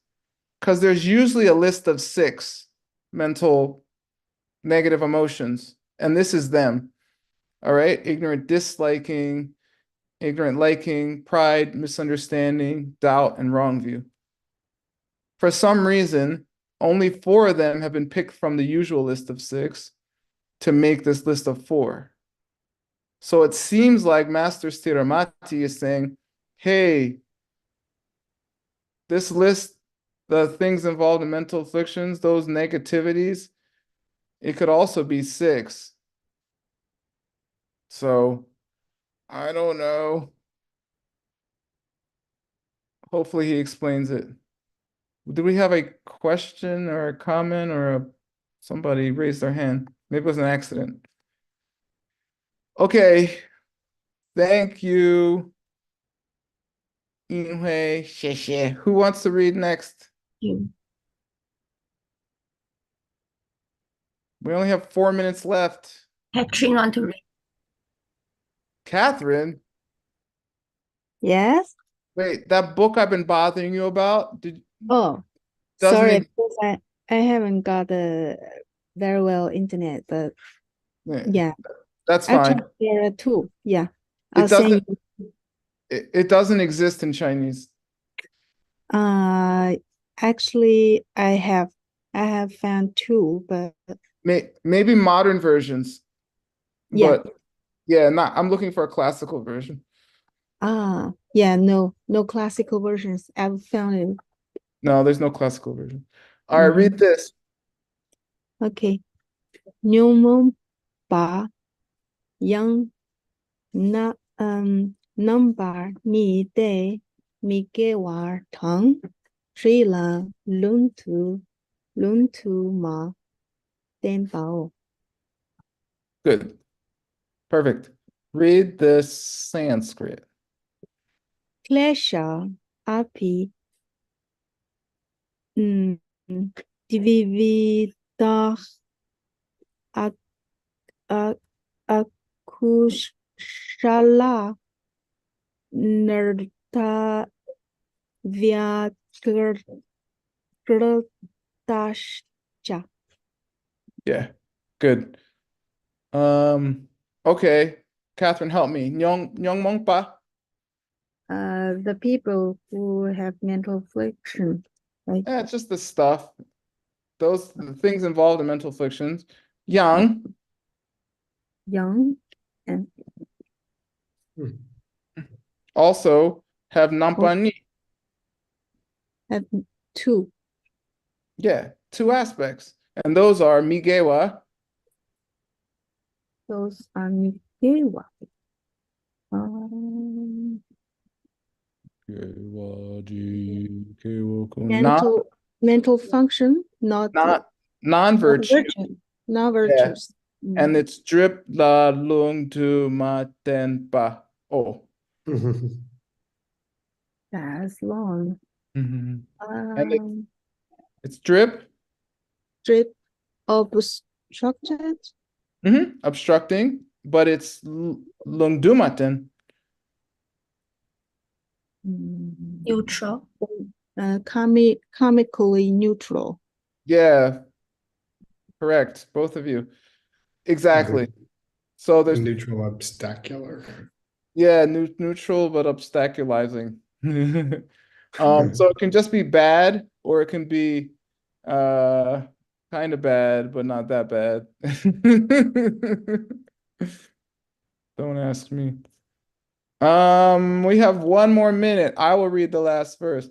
because there's usually a list of 6 mental negative emotions, and this is them. All right, ignorant disliking, ignorant liking, pride, misunderstanding, doubt, and wrong view. For some reason, only 4 of them have been picked from the usual list of 6 to make this list of 4. So it seems like Master Stiramati is saying, hey, this list, the things involved in mental afflictions, those negativities, it could also be 6. So I don't know. Hopefully he explains it. Do we have a question or a comment or somebody raised their hand? Maybe it was an accident. Okay. Thank you. Yinhui, xie. Who wants to read next? You. We only have 4 minutes left. Catherine want to read. Catherine? Yes. Wait, that book I've been bothering you about? Oh, doesn't sorry, ex- because I haven't got a very well internet, but yeah, That's I'll fine. check there too. Yeah, It I'll send doesn't you. it doesn't exist in Chinese. Actually, I have found 2, but Maybe modern versions. yeah. But yeah, I'm looking for a classical version. Yeah, no classical versions. I've found it. No, there's no classical version. All right, read this. Okay. Nyumon ba yang number ni de mi ge war tang shi la lun tu ma den bao. Good. Perfect. Read the Sanskrit. Klesha api divividah akushala nerta vyakrdashcha. Yeah, good. Okay. Catherine, help me. Nyong Mongpa. The people who have mental affliction, right? Yeah, it's just the stuff. The things involved in mental afflictions. Yang. Young and Also have nampani. have 2. Yeah, 2 aspects. And those are migewa. Those are Migewa. Mental function, not non-virtue. Non-virtues. Yeah. And it's drip la lung tu ma ten pa. Oh. That's long. And it's drip Strip obstructed. Obstructing, but it's lungdumaten. Neutral. Comically neutral. Yeah, correct. Both of you. Exactly. So there's neutral obstacular. Yeah, neutral but obstaculizing. So it can just be bad, or it can be kind of bad, but not that bad. Don't ask me. We have 1 more minute. I will read the last verse.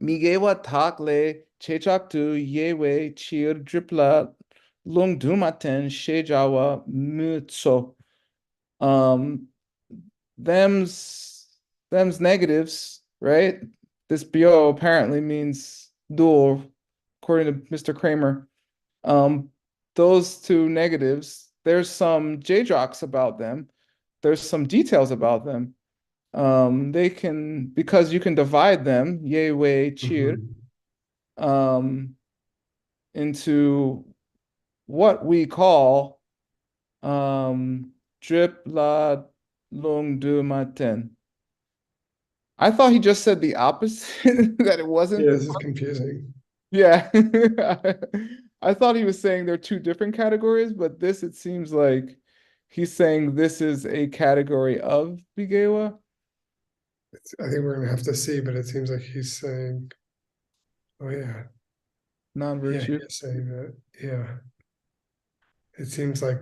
Migewa takle chechaktu yewe chir dripla lungdumaten shejawa mutso. Them's negatives, right? This bio apparently means dual, according to Mr. Kramer. Those two negatives, there's some JJOX about them. There's some details about them. They can, because you can divide them, ye wei chir, into what we call drip la long du matin. I thought he just said the opposite, that it wasn't. Yeah, this is confusing. Yeah. I thought he was saying they're two different categories, but this, it seems like he's saying this is a category of Bigewa. I think we're gonna have to see, but it seems like he's saying, oh yeah. Yeah, Non-virtue. he's saying that, yeah. It seems like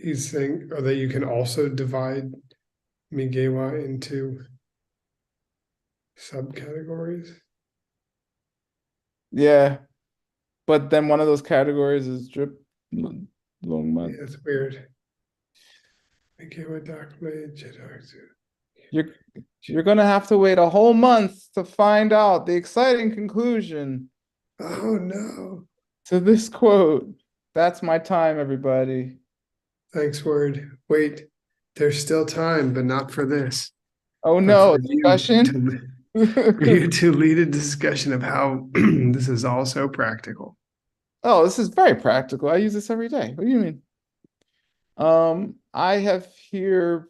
he's saying, or that you can also divide Migewa into subcategories. Yeah. But then one of those categories is drip long. Yeah, it's weird. Migewa dark blade, You're gonna have to wait a whole month to find out the exciting conclusion Oh no. to this quote. That's my time, everybody. Thanks, Word. Wait, there's still time, but not for this. Oh But no, for discussion. for you to lead a discussion of how this is all so practical. Oh, this is very practical. I use this every day. What do you mean? I have here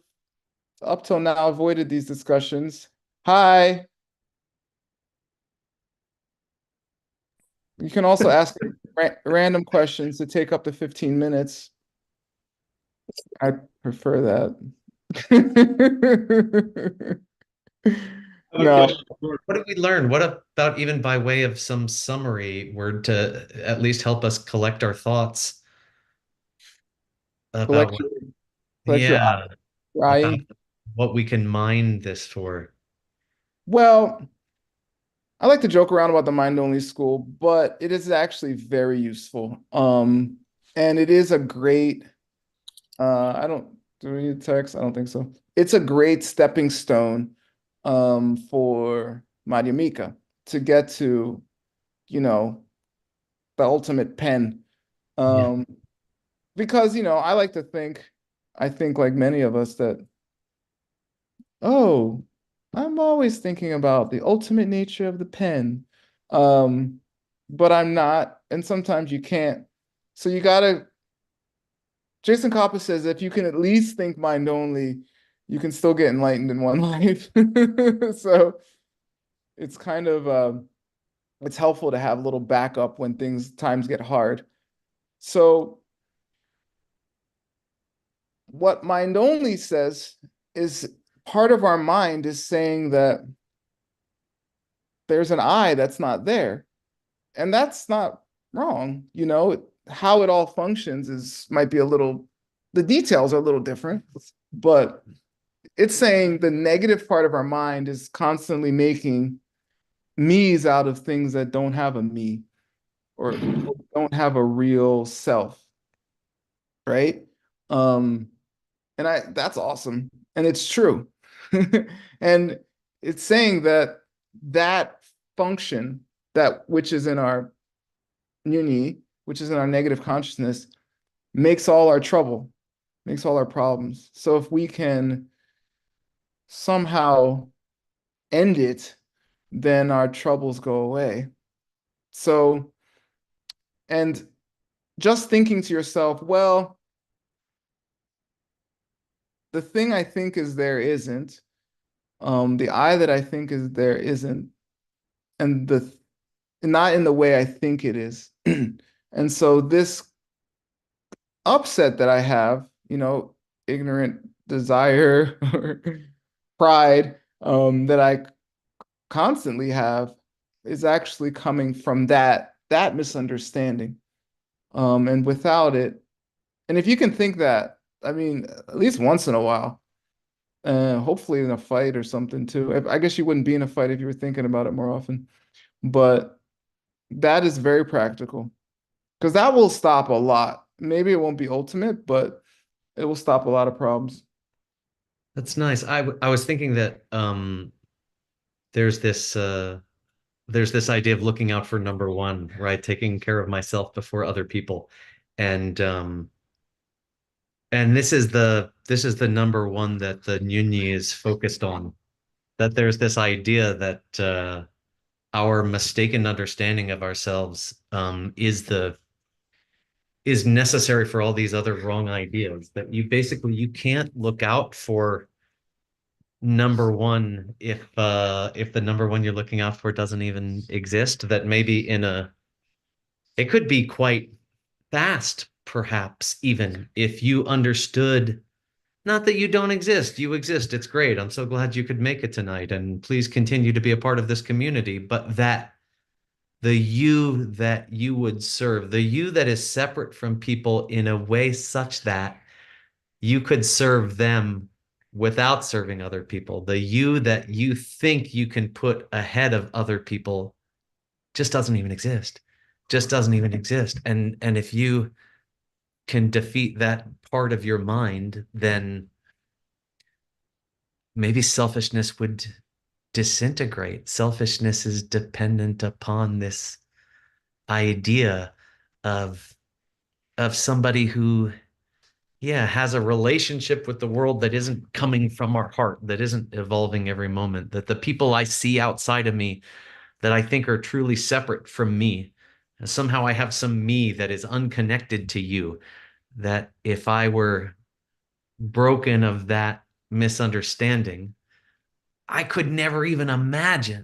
up till now avoided these discussions. Hi. You can also ask random questions to take up to 15 minutes. I prefer that. No. What did we learn? What about, even by way of some summary word, to at least help us collect our thoughts about Collect about what we can mine this for? Well, I like to joke around about the mind-only school, but it is actually very useful. And it is a great, do we need text? I don't think so. It's a great stepping stone for Madhyamika to get to, the ultimate pen. Because, I like to think, I think like many of us that, oh, I'm always thinking about the ultimate nature of the pen. But I'm not, and sometimes you can't. So you gotta, Jason Kappa says, if you can at least think mind only, you can still get enlightened in one life. So it's kind of, it's helpful to have a little backup when times get hard. So what mind only says is part of our mind is saying that there's an I that's not there. And that's not wrong. How it all functions might be the details are a little different, but it's saying the negative part of our mind is constantly making me's out of things that don't have a me or don't have a real self. Right? And that's awesome. And it's true. And it's saying that function, which is in our Nyuni, which is in our negative consciousness, makes all our trouble, makes all our problems. So if we can somehow end it, then our troubles go away. So, and just thinking to yourself, well, the thing I think is there isn't. The I that I think is there isn't, and not in the way I think it is. And so this upset that I have, ignorant desire or pride, that I constantly have is actually coming from that misunderstanding. And without it, and if you can think that, I mean, at least once in a while, hopefully in a fight or something too. I guess you wouldn't be in a fight if you were thinking about it more often, but that is very practical because that will stop a lot. Maybe it won't be ultimate, but it will stop a lot of problems. That's nice. I was thinking that there's this idea of looking out for number one, right? Taking care of myself before other people. And this is the number one that the Nyunyi is focused on. That there's this idea that our mistaken understanding of ourselves is necessary for all these other wrong ideas. That you can't look out for number one if the number one you're looking out for doesn't even exist. That maybe it could be quite fast, perhaps, even if you understood, not that you don't exist, you exist, it's great, I'm so glad you could make it tonight, and please continue to be a part of this community, but that the you that you would serve, the you that is separate from people in a way such that you could serve them without serving other people, the you that you think you can put ahead of other people just doesn't even exist, and if you can defeat that part of your mind, then maybe selfishness would disintegrate. Selfishness is dependent upon this idea of somebody who, yeah, has a relationship with the world that isn't coming from our heart, that isn't evolving every moment, that the people I see outside of me that I think are truly separate from me, and somehow I have some me that is unconnected to you, that if I were broken of that misunderstanding, I could never even imagine.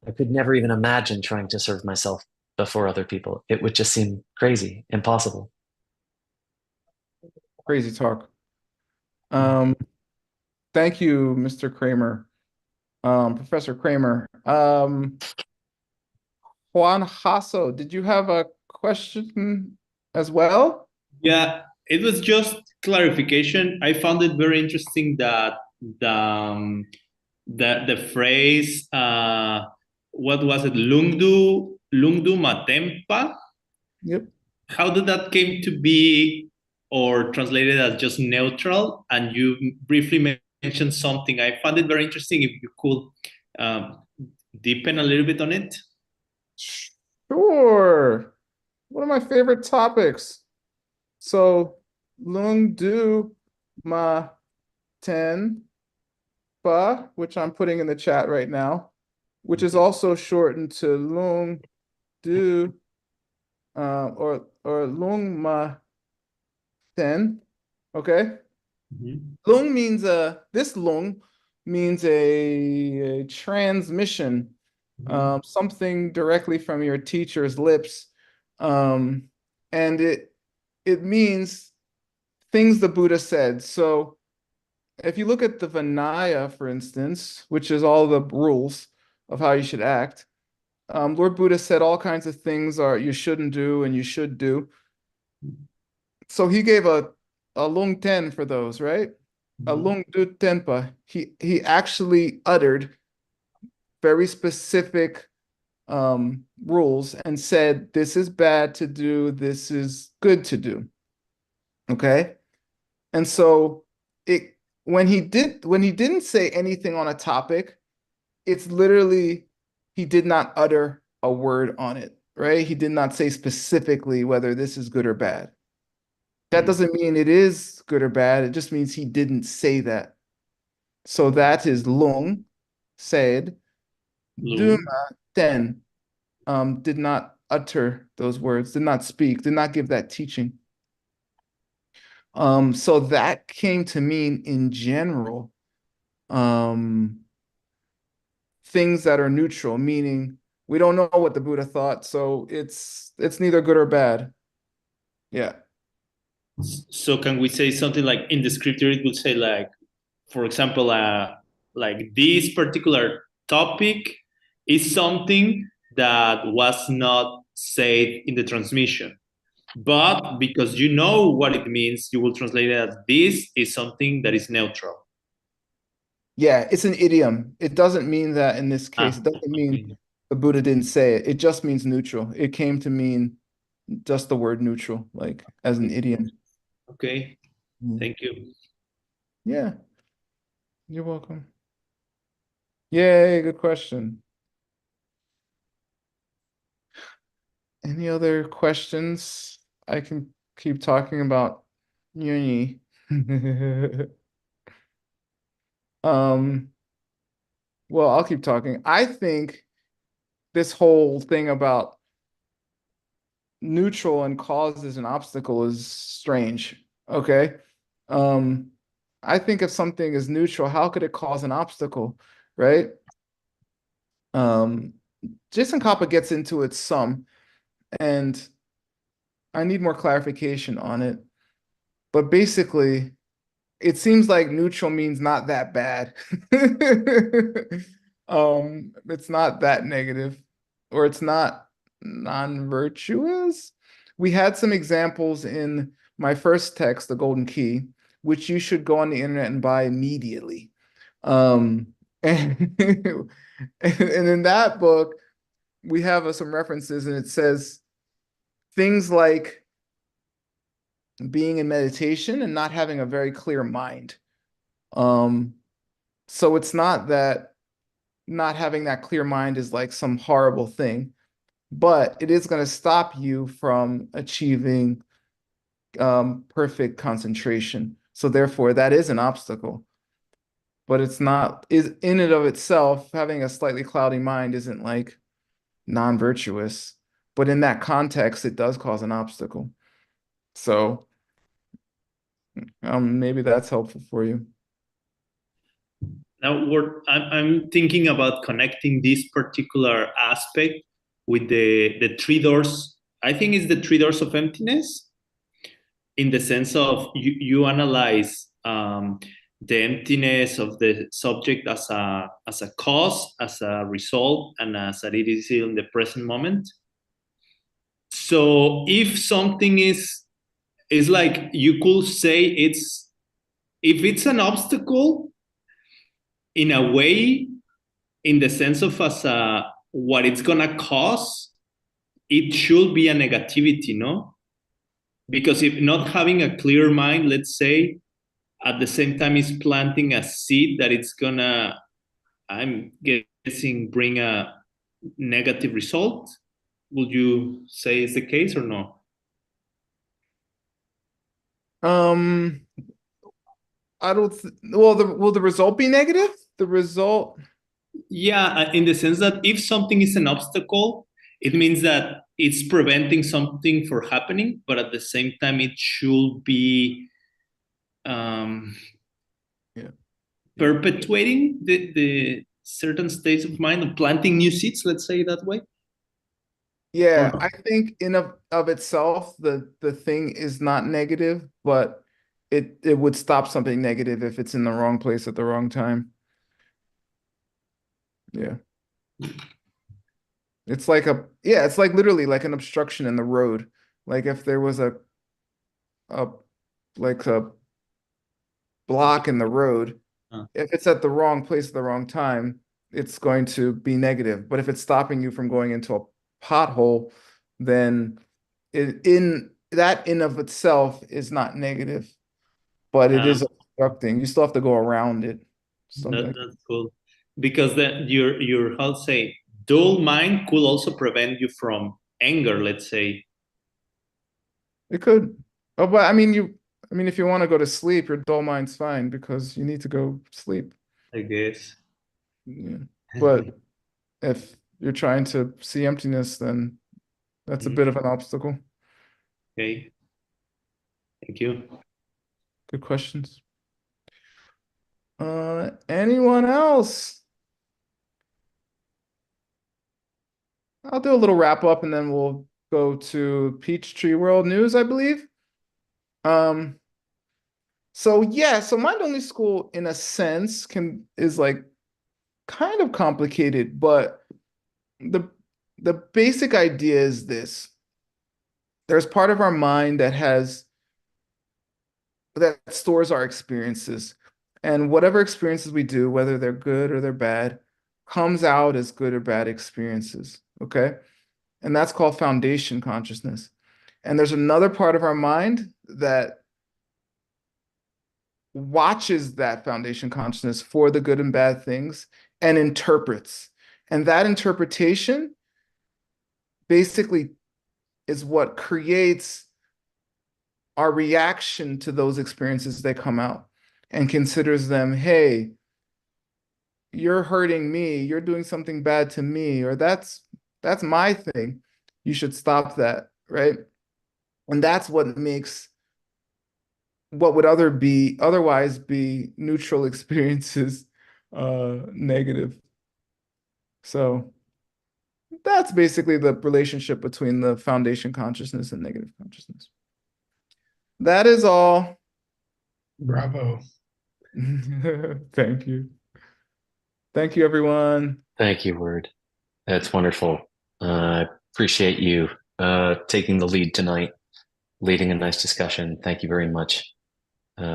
I could never even imagine trying to serve myself before other people. It would just seem crazy, impossible. Crazy talk. Thank you, Mr. Kramer, Professor Kramer. Juan Hasso, did you have a question as well? Yeah, it was just clarification. I found it very interesting that the phrase what was it, lungdu matempa. Yep. How did that came to be, or translated as just neutral? And you briefly mentioned something. I found it very interesting. If you could deepen a little bit on it. Sure. One of my favorite topics. So, lung du ma ten pa, which I'm putting in the chat right now, which is also shortened to lung du, or lung ma ten. Okay. Lung means this lung means a transmission, something directly from your teacher's lips, and it means things the Buddha said. So if you look at the Vinaya, for instance, which is all the rules of how you should act, Lord Buddha said all kinds of things are you shouldn't do and you should do. So he gave a lung ten for those, right? A lung du tenpa. He actually uttered very specific rules and said this is bad to do, this is good to do. Okay? And so when he didn't say anything on a topic, it's literally he did not utter a word on it, right? He did not say specifically whether this is good or bad. That doesn't mean it is good or bad. It just means he didn't say that. So that is lung, said. Duma, ten, did not utter those words, did not speak, did not give that teaching. So that came to mean in general, things that are neutral, meaning we don't know what the Buddha thought, so it's neither good or bad. Yeah. So can we say something like in the scripture it would say like, for example, like this particular topic is something that was not said in the transmission, but because you know what it means, you will translate it as this is something that is neutral. Yeah, it's an idiom. It doesn't mean that in this case. It doesn't Okay. mean the Buddha didn't say it. It just means neutral. It came to mean just the word neutral, like as an idiom. Okay. Thank you. Yeah. You're welcome. Yay, good question. Any other questions? I can keep talking about uni. Well, I'll keep talking. I think this whole thing about neutral and cause as an obstacle is strange. Okay. I think if something is neutral, how could it cause an obstacle, right? Jason Kappa gets into it some, and I need more clarification on it. But basically, it seems like neutral means not that bad. It's not that negative, or it's not non-virtuous. We had some examples in my first text, The Golden Key, which you should go on the internet and buy immediately. And, and in that book, we have some references, and it says things like being in meditation and not having a very clear mind. So it's not that not having that clear mind is like some horrible thing, but it is going to stop you from achieving perfect concentration. So therefore, that is an obstacle. But it's not, is in and of itself, having a slightly cloudy mind isn't like non-virtuous. But in that context, it does cause an obstacle. So maybe that's helpful for you. Now, I'm thinking about connecting this particular aspect with the three doors. I think it's the three doors of emptiness, in the sense of you analyze the emptiness of the subject as a cause, as a result, and as it is in the present moment. So if something is like, you could say it's, if it's an obstacle in a way, in the sense of as a what it's gonna cause, it should be a negativity, no? Because if not having a clear mind, let's say, at the same time is planting a seed that it's gonna, I'm guessing, bring a negative result. Would you say is the case or no? I don't well, will the result be negative? The result, Yeah, in the sense that if something is an obstacle, it means that it's preventing something from happening, but at the same time, it should be perpetuating the certain states of mind, of planting new seeds, let's say that way. yeah, I think in of itself, the thing is not negative, but it would stop something negative if it's in the wrong place at the wrong time. Yeah. It's like it's like literally like an obstruction in the road. Like if there was a like a block in the road, if it's at the wrong place at the wrong time, it's going to be negative. But if it's stopping you from going into a pothole, then in that in of itself is not negative, but it is obstructing. You still have to go around it. That's cool. Because then your how to say, dull mind could also prevent you from anger, let's say. It could. Oh, but I mean, if you want to go to sleep, your dull mind's fine because you need to go sleep. I guess. Yeah. But if you're trying to see emptiness, then that's a bit of an obstacle. Okay. Thank you. Good questions. Anyone else? I'll do a little wrap up and then we'll go to Peachtree World News, I believe. So yeah, so Mind Only School in a sense is like kind of complicated, but the basic idea is this. There's part of our mind that stores our experiences. And whatever experiences we do, whether they're good or they're bad, comes out as good or bad experiences. Okay. And that's called foundation consciousness. And there's another part of our mind that watches that foundation consciousness for the good and bad things and interprets. And that interpretation basically is what creates our reaction to those experiences that come out and considers them, hey, you're hurting me, you're doing something bad to me, or that's my thing. You should stop that, right? And that's what makes what would otherwise be neutral experiences negative. So that's basically the relationship between the foundation consciousness and negative consciousness. That is all. Bravo. Thank you. Thank you, everyone. Thank you, Word. That's wonderful. I appreciate you taking the lead tonight, leading a nice discussion. Thank you very much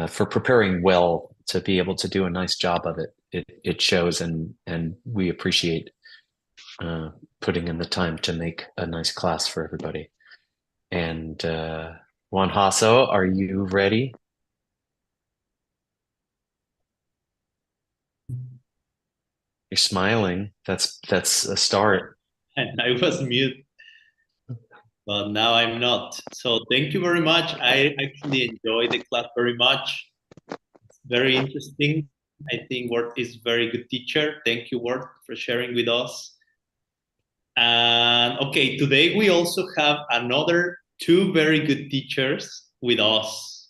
for preparing well to be able to do a nice job of it. It shows, and we appreciate putting in the time to make a nice class for everybody. And Juan Hasso, are you ready? You're smiling. That's a start. And I was mute, but now I'm not. So thank you very much. I actually enjoyed the class very much. It's very interesting. I think Word is very good teacher. Thank you, Word, for sharing with us. And okay, today we also have another two very good teachers with us.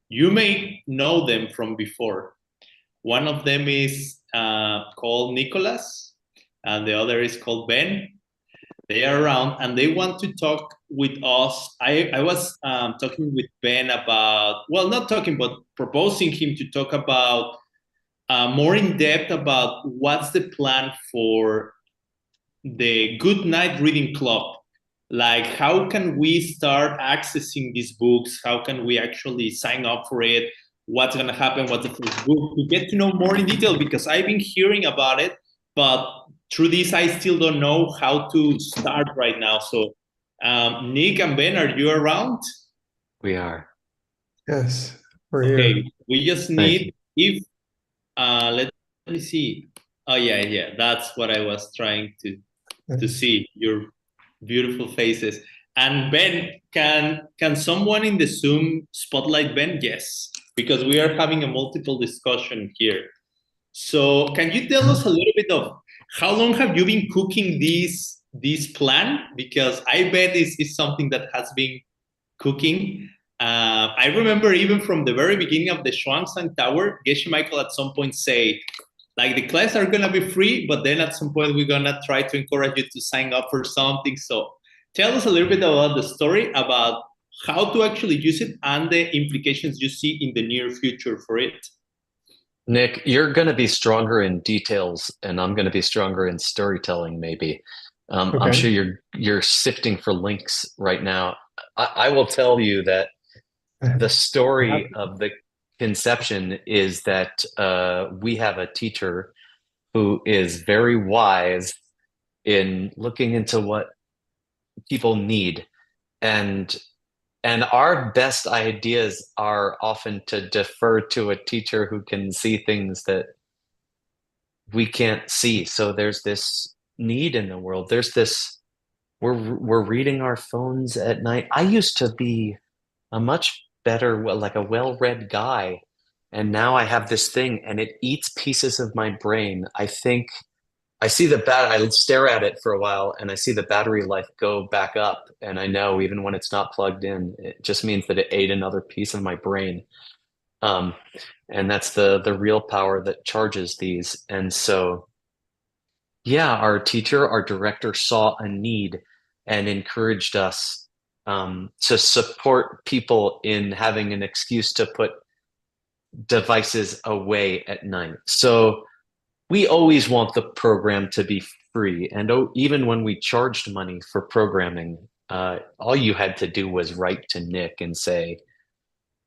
You may know them from before. One of them is called Nicholas, and the other is called Ben. They are around, and they want to talk with us. I was talking with Ben about, well, not talking, but proposing him to talk about more in depth about what's the plan for the Good Night Reading Club. Like, how can we start accessing these books? How can we actually sign up for it? What's going to happen? What's the first book? To get to know more in detail, because I've been hearing about it, but through this, I still don't know how to start right now. So, Nick and Ben, are you around? We are. Yes, we're okay, here. we just need, if, let me see. Oh, yeah, that's what I was trying to see, your beautiful faces. And Ben, can someone in the Zoom spotlight Ben? Yes, because we are having a multiple discussion here. So can you tell us a little bit of how long have you been cooking this plan? Because I bet this is something that has been cooking. I remember even from the very beginning of the Xuanzang Tower, Geshe Michael at some point say, like, the classes are gonna be free, but then at some point we're gonna try to encourage you to sign up for something. So tell us a little bit about the story, about how to actually use it and the implications you see in the near future for it. Nick, you're going to be stronger in details, and I'm going to be stronger in storytelling, maybe. Okay. I'm sure you're sifting for links right now. I will tell you that the story of the conception is that we have a teacher who is very wise in looking into what people need, and our best ideas are often to defer to a teacher who can see things that we can't see. So there's this need in the world. There's this, we're reading our phones at night. I used to be a much better, like a well-read guy. And now I have this thing and it eats pieces of my brain. I think I stare at it for a while and I see the battery life go back up. And I know even when it's not plugged in, it just means that it ate another piece of my brain. And that's the real power that charges these. And so, yeah, our teacher, our director saw a need and encouraged us to support people in having an excuse to put devices away at night. So we always want the program to be free. And even when we charged money for programming, all you had to do was write to Nick and say,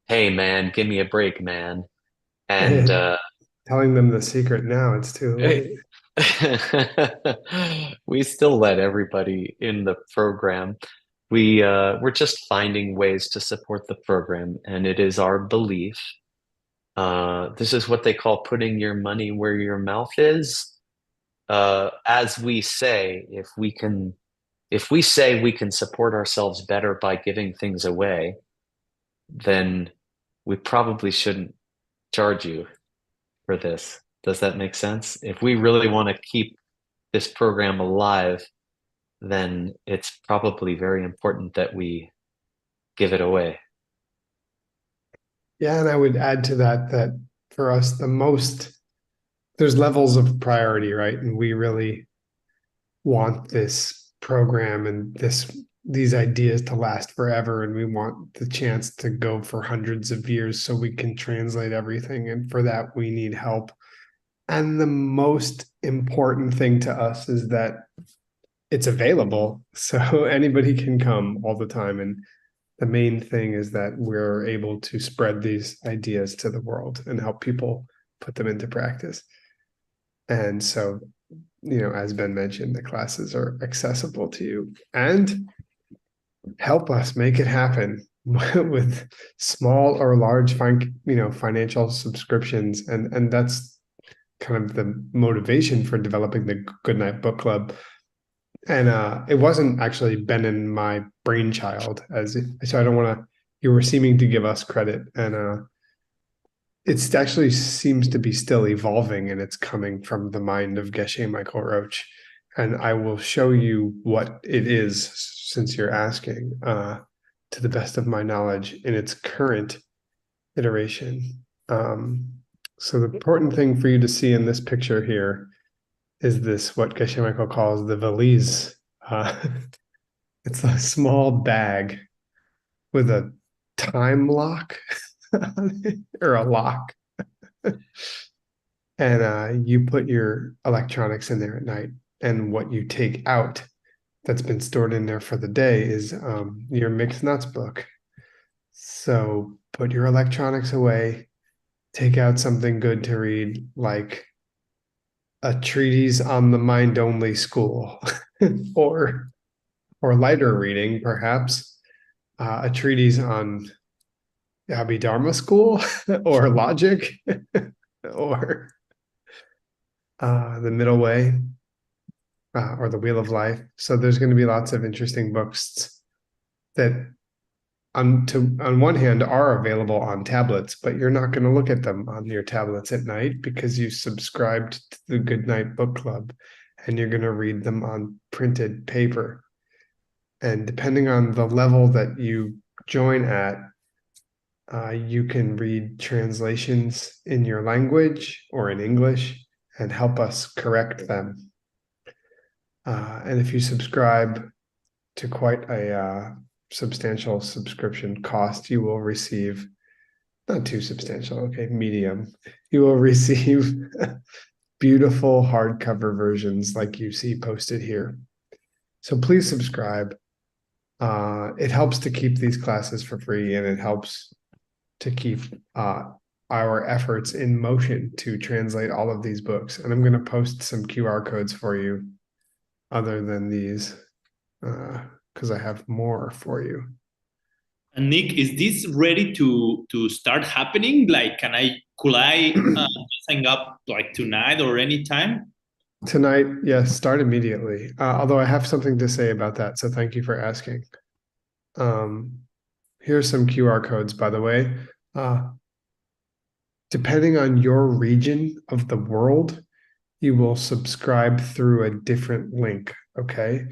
"Hey, man, give me a break, man." And telling them the secret now, it's too late. we still let everybody in the program. We're just finding ways to support the program, and it is our belief. This is what they call putting your money where your mouth is. As we say, if we say we can support ourselves better by giving things away, then we probably shouldn't charge you for this. Does that make sense? If we really want to keep this program alive, then it's probably very important that we give it away. Yeah, and I would add to that for us, there's levels of priority, right? And we really want this program and these ideas to last forever, and we want the chance to go for hundreds of years so we can translate everything. And for that, we need help. And the most important thing to us is that it's available, so anybody can come all the time. And the main thing is that we're able to spread these ideas to the world and help people put them into practice. And so, as Ben mentioned, the classes are accessible to you, and help us make it happen with small or large financial subscriptions. And that's kind of the motivation for developing the Goodnight Book Club. And it wasn't actually Ben and my brainchild, so I don't want to. You were seeming to give us credit, and it actually seems to be still evolving, and it's coming from the mind of Geshe Michael Roach. And I will show you what it is, since you're asking, to the best of my knowledge, in its current iteration. So the important thing for you to see in this picture here is this, what Geshe Michael calls the valise. It's a small bag with a time lock or a lock. And you put your electronics in there at night, and what you take out that's been stored in there for the day is your mixed nuts book. So put your electronics away, take out something good to read, like a treatise on the mind-only school, or lighter reading, perhaps a treatise on Abhidharma school, or logic, or the middle way, or the Wheel of Life. So there's going to be lots of interesting books that on one hand are available on tablets, but you're not going to look at them on your tablets at night because you subscribed to the Goodnight Book Club, and you're going to read them on printed paper. And depending on the level that you join at, you can read translations in your language or in English and help us correct them. And if you subscribe to quite a substantial subscription cost, you will receive, not too substantial, okay, medium, you will receive beautiful hardcover versions like you see posted here. So please subscribe. It helps to keep these classes for free, and it helps to keep our efforts in motion to translate all of these books. And I'm going to post some QR codes for you other than these, because I have more for you. And Nick, is this ready to start happening? Like, could I sign up like tonight or anytime? Tonight, yes, start immediately. Although I have something to say about that, so thank you for asking. Here's some QR codes, by the way. Depending on your region of the world, you will subscribe through a different link, okay?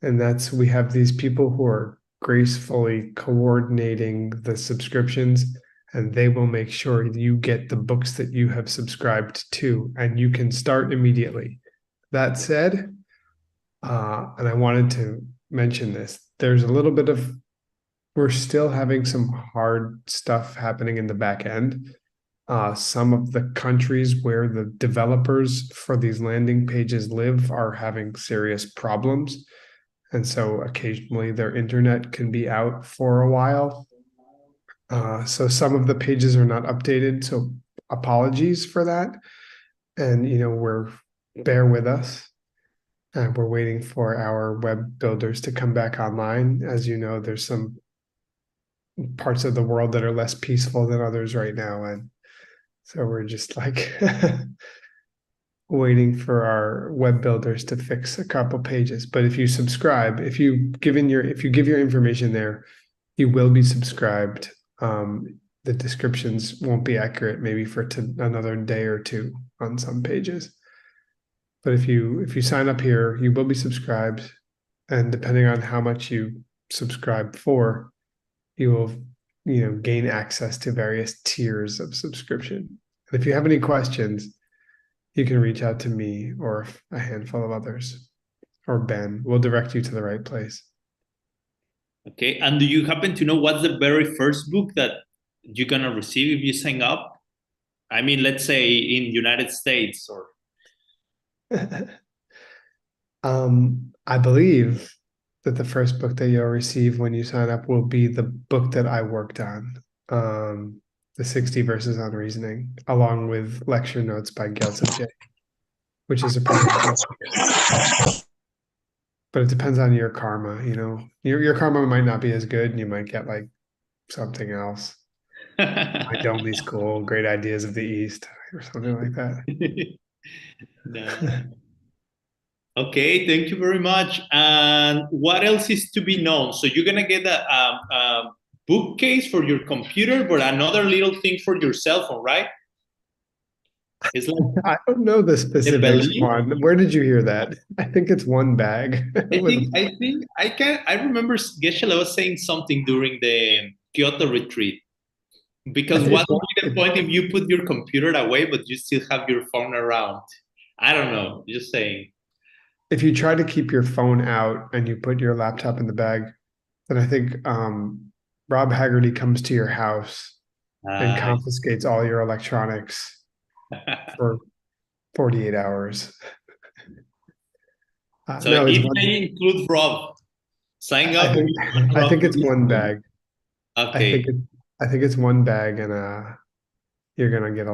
And we have these people who are gracefully coordinating the subscriptions, and they will make sure you get the books that you have subscribed to, and you can start immediately. That said, and I wanted to mention this, there's a little bit of, we're still having some hard stuff happening in the back end. Some of the countries where the developers for these landing pages live are having serious problems. And so occasionally their internet can be out for a while. So some of the pages are not updated. So apologies for that. And, bear with us. And we're waiting for our web builders to come back online. As you know, there's some parts of the world that are less peaceful than others right now. And so we're just like waiting for our web builders to fix a couple pages. But if you subscribe, if you give your information there, you will be subscribed. The descriptions won't be accurate maybe for another day or two on some pages. But if you sign up here, you will be subscribed. And depending on how much you subscribe for, you will gain access to various tiers of subscription. And if you have any questions, you can reach out to me or a handful of others, or Ben. We'll direct you to the right place. Okay, and do you happen to know what's the very first book that you're gonna receive if you sign up? I mean, let's say in United States or. I believe that the first book that you'll receive when you sign up will be the book that I worked on, the 60 Verses on Reasoning, along with lecture notes by Gyaltsen J, which is a pretty good book. But it depends on your karma, your karma might not be as good, and you might get like something else. Mind Only School, Great Ideas of the East, or something like that. No. Okay, thank you very much. And what else is to be known? So you're gonna get a bookcase for your computer, but another little thing for your cell phone, right? It's like I don't know the specifics one. Where did you hear that? I think it's one bag. I remember Geshe-la was saying something during the Kyoto retreat. Because what would be the point if you put your computer away, but you still have your phone around? I don't know, just saying. If you try to keep your phone out and you put your laptop in the bag, then I think Rob Haggerty comes to your house and confiscates all your electronics for 48 hours. So no, if they include Rob, sign up. I think it's one bag. Okay. I think it's one bag, and you're gonna get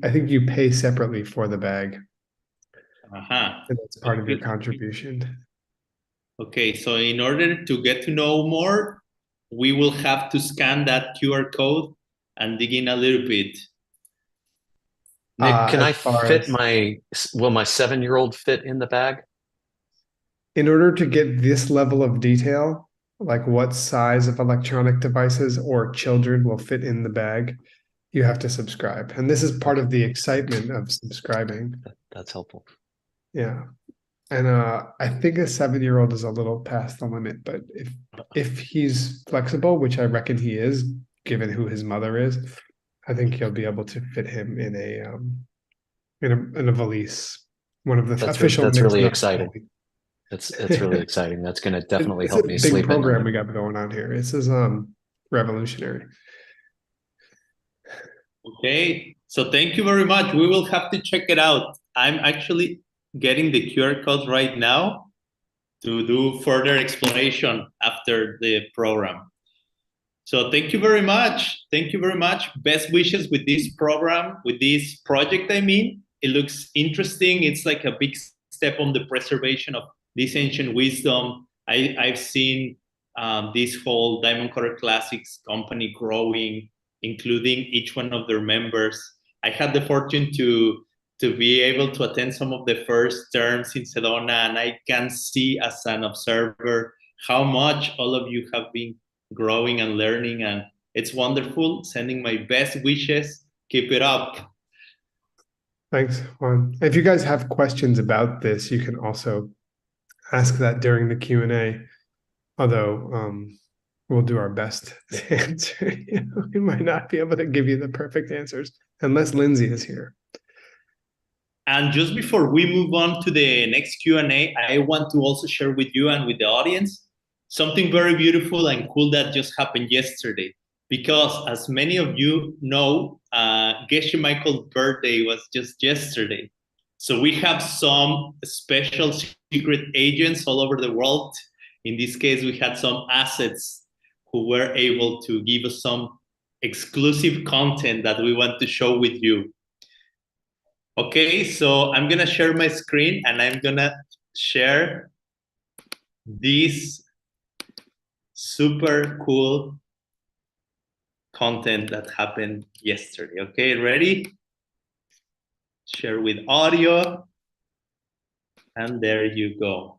I think you pay separately for the bag. And that's part of your contribution. Okay, so in order to get to know more, we will have to scan that QR code and dig in a little bit. Nick, can I fit will my 7-year-old fit in the bag? In order to get this level of detail, like what size of electronic devices or children will fit in the bag, you have to subscribe. And this is part of the excitement of subscribing. That's helpful. Yeah. And I think a 7-year-old is a little past the limit, but if he's flexible, which I reckon he is, given who his mother is, I think you'll be able to fit him in a valise. One of the official. That's really exciting. It's really exciting. That's going to definitely help me sleep. It's a big program we got going on here. This is revolutionary. Okay, so thank you very much. We will have to check it out. I'm actually getting the QR code right now to do further exploration after the program. So thank you very much. Thank you very much. Best wishes with this program, with this project, I mean. It looks interesting. It's like a big step on the preservation of this ancient wisdom. I've seen this whole Diamond Cutter Classics company growing, including each one of their members. I had the fortune to be able to attend some of the first terms in Sedona, and I can see as an observer how much all of you have been growing and learning, and it's wonderful. Sending my best wishes. Keep it up. Thanks, Juan. If you guys have questions about this, you can also ask that during the Q&A. Although we'll do our best to answer. We might not be able to give you the perfect answers unless Lindsay is here. And just before we move on to the next Q&A, I want to also share with you and with the audience something very beautiful and cool that just happened yesterday. Because as many of you know, Geshe Michael's birthday was just yesterday. So we have some special secret agents all over the world. In this case, we had some assets who were able to give us some exclusive content that we want to show with you. Okay, so I'm gonna share my screen and I'm gonna share this super cool content that happened yesterday. Okay, ready? Share with audio. And there you go.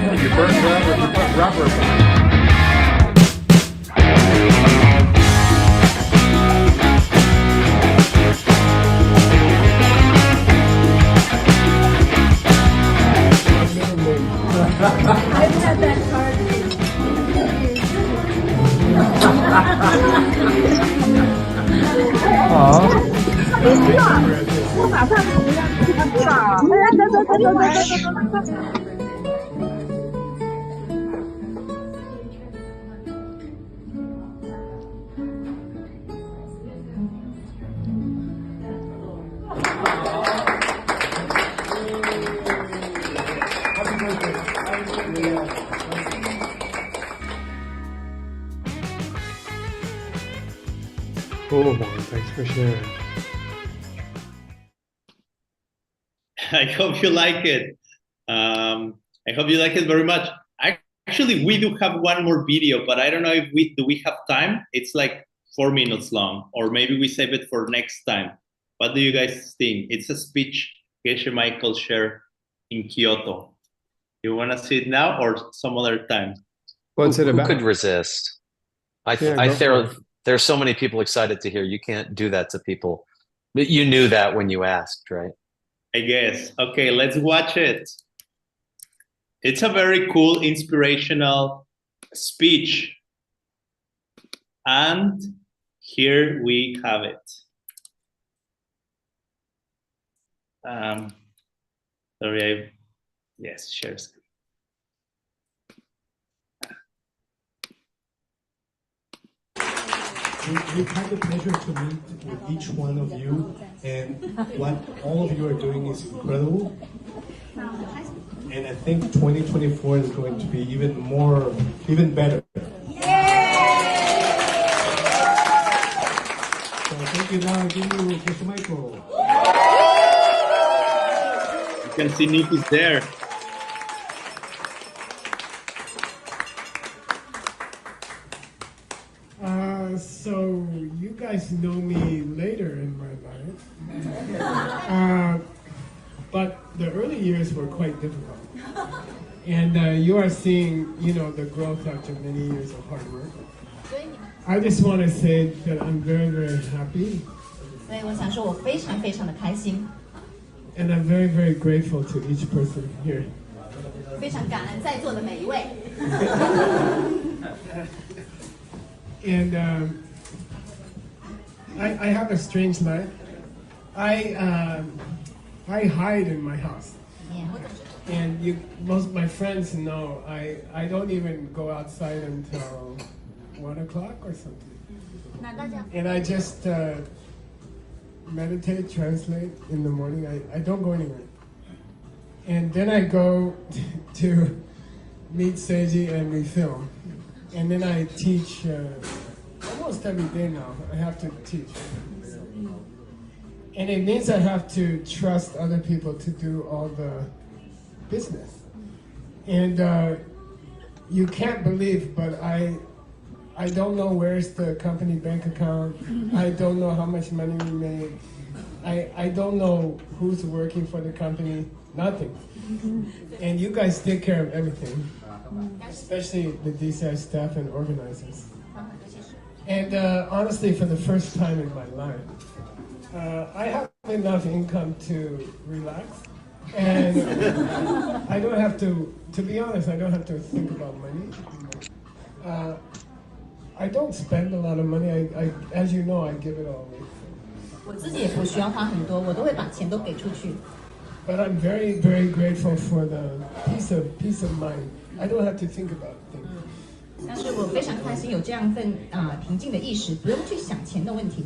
You put rubber back. I've had that card. 好。我马上回家去他去了。走。Cool, Juan. Thanks for sharing. I hope you like it. I hope you like it very much. Actually, we do have one more video, but I don't know if we have time. It's like 4 minutes long, or maybe we save it for next time. What do you guys think? It's a speech Geshe Michael shared in Kyoto. You want to see it now or some other time? What's it about? Who could resist? There's so many people excited to hear. You can't do that to people. But you knew that when you asked, right? I guess. Okay, let's watch it. It's a very cool, inspirational speech. And here we have it. Sorry, yes, share screen. We've had the pleasure to meet with each one of you, and what all of you are doing is incredible. And I think 2024 is going to be even better. So thank you. Now give me Mr. Michael. You can see Nick is there. So you guys know me later in my life, but the early years were quite difficult, and you are seeing, the growth after many years of hard work. I just want to say that I'm very, very happy. 所以我想说，我非常非常的开心。 And I'm very, very grateful to each person here. 非常感恩在座的每一位。 And I have a strange life. I hide in my house. And most of my friends know I don't even go outside until 1 o'clock or something. And I just meditate, translate in the morning. I don't go anywhere. And then I go to meet Seiji and we film. And then I teach almost every day now. I have to teach. And it means I have to trust other people to do all the business. And you can't believe, but I I don't know where's the company bank account. I don't know how much money we made. I don't know who's working for the company. Nothing. And you guys take care of everything, especially the DCI staff and organizers. And honestly, for the first time in my life, I have enough income to relax. And I don't have to be honest, I don't have to think about money. I don't spend a lot of money. As you know, I give it all away. 我自己也不需要花很多，我都会把钱都给出去。 But I'm very, very grateful for the peace of mind. I don't have to think about things. 但是我非常开心有这样一份平静的意识，不用去想钱的问题，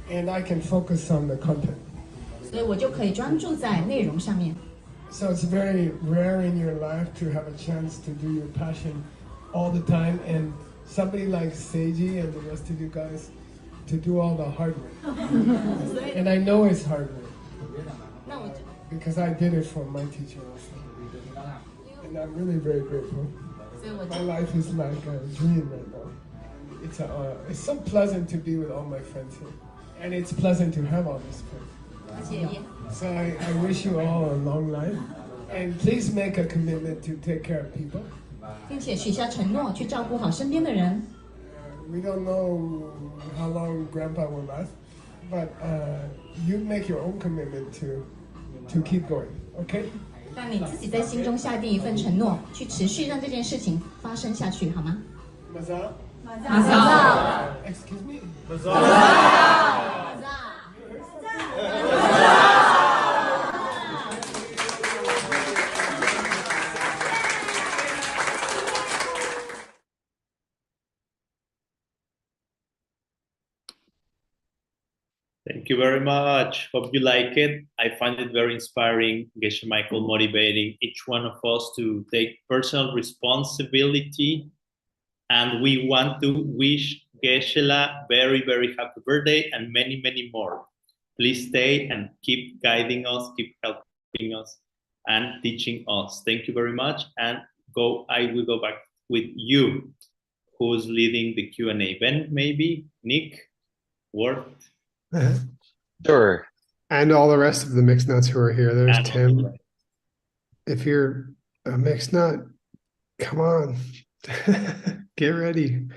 And I can focus on the content. 所以我就可以专注在内容上面。 So it's very rare in your life to have a chance to do your passion all the time, and somebody like Seiji and the rest of you guys to do all the hard work. And I know it's hard work. 那我就 Because I did it for my teacher also. And I'm really very grateful. 所以我 My life is like a dream right now. It's so pleasant to be with all my friends here. And it's pleasant to have all these friends. 而且也 So I wish you all a long life. And please make a commitment to take care of people. 并且许下承诺去照顾好身边的人。 We don't know how long Grandpa will last, but you make your own commitment to keep going, okay? 让你自己在心中下定一份承诺，去持续让这件事情发生下去，好吗？ Mazal? 马上。 Excuse me? Thank you very much. Hope you like it. I find it very inspiring, Geshe Michael motivating each one of us to take personal responsibility. And we want to wish Geshe-la very, very happy birthday and many, many more. Please stay and keep guiding us, keep helping us and teaching us. Thank you very much. And I will go back with you. Who's leading the Q&A? Ben, maybe? Nick? Ward? Sure. And all the rest of the mixed nuts who are here. There's And Tim. If you're a mixed nut, come on. Get ready.